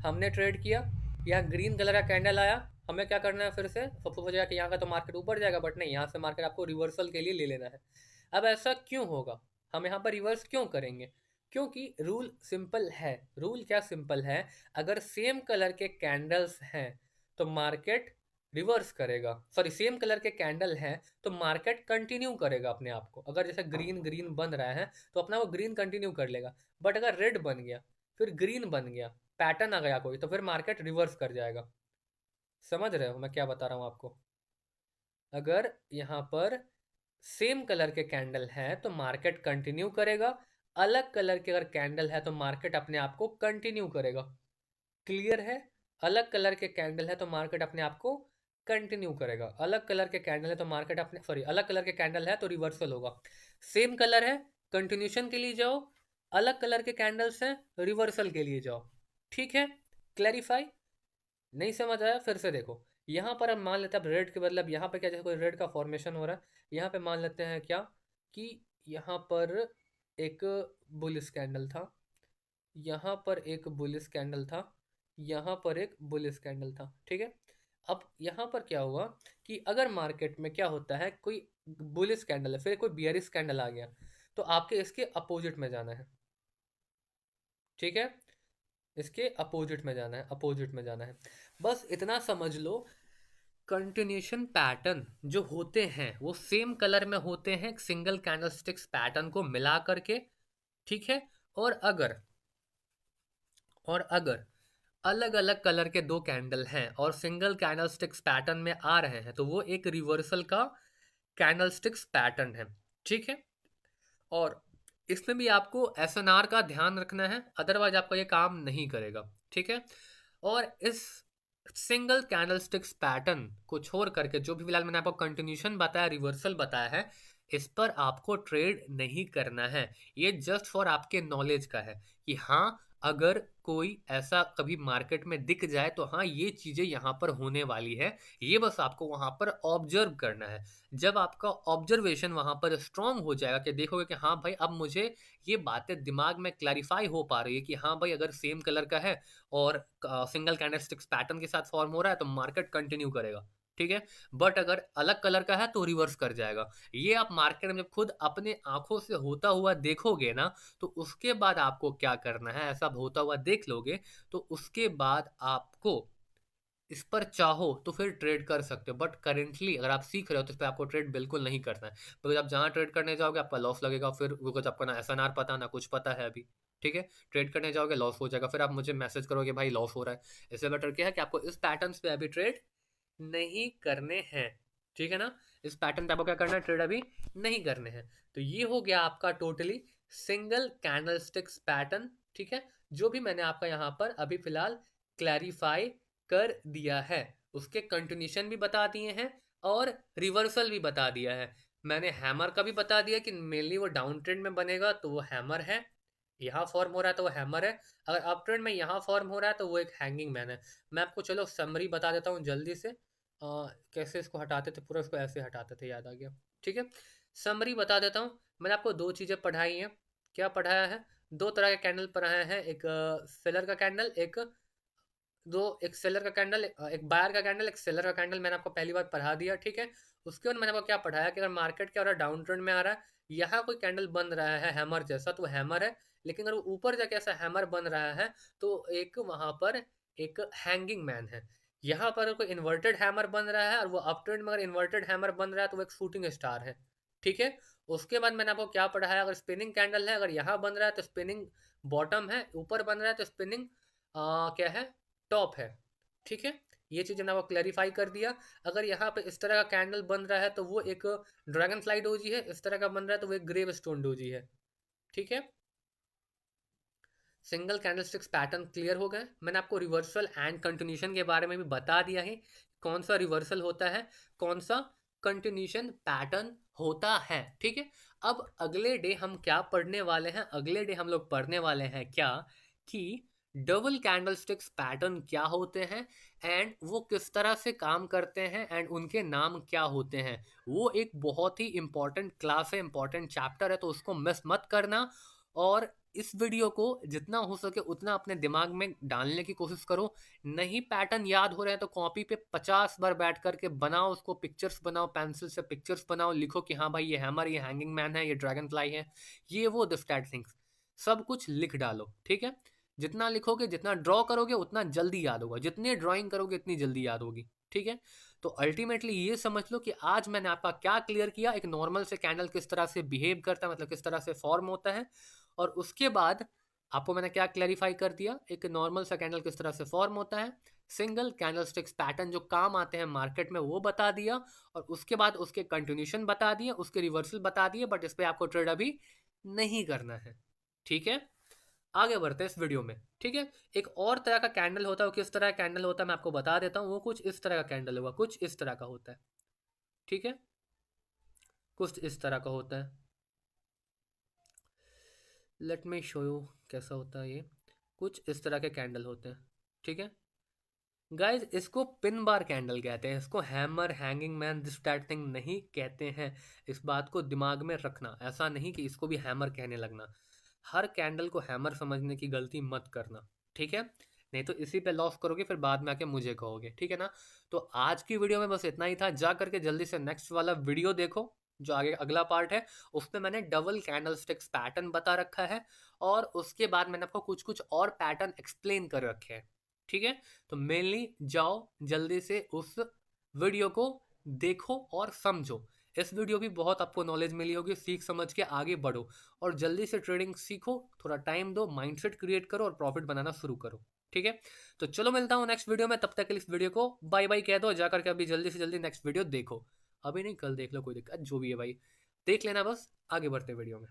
हमने ट्रेड किया, यहाँ ग्रीन कलर का कैंडल आया, हमें क्या करना है, फिर से सबको हो जाएगा कि यहाँ का तो मार्केट ऊपर जाएगा, बट नहीं, यहाँ से मार्केट आपको रिवर्सल के लिए ले लेना है। अब ऐसा क्यों होगा, हम यहाँ पर रिवर्स क्यों करेंगे, क्योंकि रूल सिंपल है। रूल क्या सिंपल है, अगर सेम कलर के कैंडल्स हैं तो मार्केट रिवर्स करेगा, सॉरी, सेम कलर के कैंडल है तो मार्केट कंटिन्यू करेगा अपने आप को। अगर जैसे ग्रीन ग्रीन बन रहा है तो अपना वो ग्रीन कंटिन्यू कर लेगा, बट अगर रेड बन गया, फिर ग्रीन बन गया, पैटर्न आ गया कोई, तो फिर मार्केट रिवर्स कर जाएगा। समझ रहे हो मैं क्या बता रहा हूँ आपको? अगर यहाँ पर सेम कलर के कैंडल है तो मार्केट कंटिन्यू करेगा, अलग कलर के अगर कैंडल है तो मार्केट अपने आप को कंटिन्यू करेगा। क्लियर है? अलग कलर के कैंडल है तो मार्केट अपने आप को कंटिन्यू करेगा, अलग कलर के कैंडल है तो मार्केट अपने, सॉरी, अलग कलर के कैंडल है तो रिवर्सल होगा। सेम कलर है, कंटिन्यूशन के लिए जाओ, अलग कलर के कैंडल्स हैं, रिवर्सल के लिए जाओ, ठीक है। क्लैरिफाई? नहीं समझ आया? फिर से देखो, यहाँ पर हम मान लेते हैं, अब रेड के मतलब यहाँ पे क्या, जैसे कोई रेड का फॉर्मेशन हो रहा है, यहाँ पे मान लेते हैं क्या कि यहाँ पर एक बुलिश कैंडल था, यहाँ पर एक बुलिश कैंडल था, यहाँ पर एक बुलिश कैंडल था, ठीक है। अब यहाँ पर क्या हुआ कि अगर मार्केट में क्या होता है, कोई बुलिश कैंडल है, फिर कोई बियरिश कैंडल आ गया, तो आपके इसके अपोजिट में जाना है, ठीक है, इसके अपोजिट में जाना है, अपोजिट में जाना है। बस इतना समझ लो, कंटिन्यूशन पैटर्न जो होते हैं वो सेम कलर में होते हैं सिंगल कैंडलस्टिक्स पैटर्न को मिला करके, ठीक है। और अगर अलग अलग कलर के दो कैंडल हैं और सिंगल कैंडल स्टिक्स पैटर्न में आ रहे हैं, तो वो एक रिवर्सल का कैंडल स्टिक्स पैटर्न है। ठीक है, और इसमें भी आपको एसएनआर का ध्यान रखना है, अदरवाइज आपका ये काम नहीं करेगा। ठीक है, और इस सिंगल कैंडलस्टिक्स पैटर्न को छोड़ करके जो भी फिलहाल मैंने आपको कंटिन्यूशन बताया, रिवर्सल बताया है, इस पर आपको ट्रेड नहीं करना है। ये जस्ट फॉर आपके नॉलेज का है कि हाँ, अगर कोई ऐसा कभी मार्केट में दिख जाए तो हाँ, ये चीजें यहाँ पर होने वाली है, ये बस आपको वहां पर ऑब्जर्व करना है। जब आपका ऑब्जर्वेशन वहां पर स्ट्रांग हो जाएगा कि देखोगे कि हाँ भाई, अब मुझे ये बातें दिमाग में क्लैरिफाई हो पा रही है कि हाँ भाई, अगर सेम कलर का है और सिंगल कैंडलस्टिक्स पैटर्न के साथ फॉर्म हो रहा है तो मार्केट कंटिन्यू करेगा। ठीक है, बट अगर अलग कलर का है तो रिवर्स कर जाएगा। ये आप मार्केट में जब खुद अपने आंखों से होता हुआ देखोगे ना, तो उसके बाद आपको क्या करना है, ऐसा होता हुआ देख लोगे तो उसके बाद आपको इस पर चाहो तो फिर ट्रेड कर सकते हो। बट करेंटली अगर आप सीख रहे हो तो इस पर आपको ट्रेड बिल्कुल नहीं करना है, बिकॉज आप जहां ट्रेड करने जाओगे आपका लॉस लगेगा, फिर बिकॉज आपको ना एसएनआर पता ना कुछ पता है अभी। ठीक है, ट्रेड करने जाओगे लॉस हो जाएगा, फिर आप मुझे मैसेज करोगे भाई लॉस हो रहा है। इससे बेटर क्या है कि आपको इस पैटर्न पे अभी ट्रेड नहीं करने हैं। ठीक है ना, इस पैटर्न पे आपको क्या करना है, ट्रेड अभी नहीं करने हैं। तो ये हो गया आपका टोटली सिंगल कैंडलस्टिक्स पैटर्न। ठीक है, जो भी मैंने आपका यहाँ पर अभी फिलहाल क्लैरिफाई कर दिया है, उसके कंटिन्यूशन भी बता दिए हैं और रिवर्सल भी बता दिया है। मैंने हैमर का भी बता दिया कि मेनली वो डाउन ट्रेंड में बनेगा तो वो हैमर है, यहाँ फॉर्म हो रहा है तो वो हैमर है। अगर अप ट्रेंड में यहाँ फॉर्म हो रहा है तो वो एक हैंगिंग मैन है। मैं आपको चलो समरी बता देता हूँ जल्दी से। कैसे इसको हटाते थे, पूरा इसको ऐसे हटाते थे, याद आ गया। ठीक है, समरी बता देता हूँ। मैंने आपको दो चीज़ें पढ़ाई हैं। क्या पढ़ाया है, दो तरह के कैंडल पढ़ाए हैं, एक सेलर का कैंडल, एक सेलर का कैंडल, एक बायर का कैंडल, एक सेलर का कैंडल, मैंने आपको पहली बार पढ़ा दिया। ठीक है, उसके बाद मैंने आपको क्या पढ़ाया कि अगर मार्केट क्या हो रहा है, डाउन ट्रेंड में आ रहा है, यहाँ कोई कैंडल बन रहा है हैमर जैसा तो हैमर है, लेकिन अगर वो ऊपर जाके ऐसा हैमर बन रहा है तो एक वहां पर एक हैंगिंग मैन है। यहाँ पर कोई इन्वर्टेड हैमर बन रहा है और वो अप ट्रेंड में अगर इन्वर्टेड हैमर बन रहा है तो वो एक शूटिंग स्टार है। ठीक है, उसके बाद मैंने आपको क्या पढ़ाया, अगर स्पिनिंग कैंडल है, अगर यहाँ बन रहा है तो स्पिनिंग बॉटम है, ऊपर बन रहा है तो स्पिनिंग क्या है, टॉप है। ठीक है, ये चीज़ मैंने आपको क्लैरिफाई कर दिया। अगर यहाँ पे इस तरह का कैंडल बन रहा है तो वो एक ड्रैगन फ्लाई डोजी है, इस तरह का बन रहा है तो वो एक ग्रेव स्टोन डोजी है। ठीक है, सिंगल कैंडलस्टिक्स पैटर्न क्लियर हो गए। मैंने आपको रिवर्सल एंड कंटिन्यूशन के बारे में भी बता दिया है, कौन सा रिवर्सल होता है, कौन सा कंटिन्यूशन पैटर्न होता है। ठीक है, अब अगले डे हम क्या पढ़ने वाले हैं, अगले डे हम लोग पढ़ने वाले हैं क्या कि डबल कैंडलस्टिक्स पैटर्न क्या होते हैं एंड वो किस तरह से काम करते हैं एंड उनके नाम क्या होते हैं। वो एक बहुत ही इंपॉर्टेंट क्लास है, इंपॉर्टेंट चैप्टर है, तो उसको मिस मत करना। और इस वीडियो को जितना हो सके उतना अपने दिमाग में डालने की कोशिश करो। नहीं पैटर्न याद हो रहे हैं तो कॉपी पे 50 बार बैठ करके बनाओ, उसको पिक्चर्स बनाओ, पेंसिल से पिक्चर्स बनाओ, लिखो कि हाँ भाई ये हैमर, ये हैंगिंग मैन है, ये ड्रैगन फ्लाई है, ये वो दिस दैट थिंग्स, सब कुछ लिख डालो। ठीक है, जितना लिखोगे, जितना ड्रॉ करोगे उतना जल्दी याद होगा, जितनी ड्राइंग करोगे इतनी जल्दी याद होगी। ठीक है, तो अल्टीमेटली ये समझ लो कि आज मैंने आपका क्या क्लियर किया, एक नॉर्मल से कैंडल किस तरह से बिहेव करता है, मतलब किस तरह से फॉर्म होता है, और उसके बाद आपको मैंने क्या क्लैरिफाई कर दिया, एक नॉर्मल सा कैंडल किस तरह से फॉर्म होता है, सिंगल कैंडलस्टिक्स पैटर्न जो काम आते हैं मार्केट में वो बता दिया, और उसके बाद उसके कंटिन्यूशन बता दिए, उसके रिवर्सल बता दिए, बट इस पर आपको ट्रेड अभी नहीं करना है। ठीक है, आगे बढ़ते हैं इस वीडियो में। ठीक है, एक और तरह का कैंडल होता है, वो किस तरह का कैंडल होता है मैं आपको बता देता हूँ। वो कुछ इस तरह का कैंडल होगा, कुछ इस तरह का होता है। ठीक है, कुछ इस तरह का होता है, लेट मी शो यू कैसा होता है ये। कुछ इस तरह के कैंडल होते हैं। ठीक है गाइज, इसको पिन बार कैंडल कहते हैं, इसको hammer, hanging man, this that thing नहीं कहते हैं। इस बात को दिमाग में रखना, ऐसा नहीं कि इसको भी हैमर कहने लगना। हर कैंडल को हैमर समझने की गलती मत करना। ठीक है, नहीं तो इसी पे लॉस करोगे, फिर बाद में आके मुझे कहोगे। ठीक है ना, तो आज की वीडियो में बस इतना ही था। जा करके जल्दी से नेक्स्ट वाला वीडियो देखो, जो आगे अगला पार्ट है, उसमें मैंने डबल कैंडल स्टिक्स पैटर्न बता रखा है, और उसके बाद मैंने आपको कुछ कुछ और पैटर्न एक्सप्लेन कर रखे हैं। ठीक है, तो मेनली जाओ जल्दी से उस वीडियो को देखो और समझो। इस वीडियो भी बहुत आपको नॉलेज मिली होगी, सीख समझ के आगे बढ़ो और जल्दी से ट्रेडिंग सीखो, थोड़ा टाइम दो, माइंडसेट क्रिएट करो और प्रॉफिट बनाना शुरू करो। ठीक है, तो चलो मिलता हूँ नेक्स्ट वीडियो में, तब तक के लिए इस वीडियो को बाय बाय कह दो, जाकर के अभी जल्दी से जल्दी नेक्स्ट वीडियो देखो। अभी नहीं, कल देख लो, कोई दिक्कत जो भी है भाई, देख लेना बस, आगे बढ़ते वीडियो में।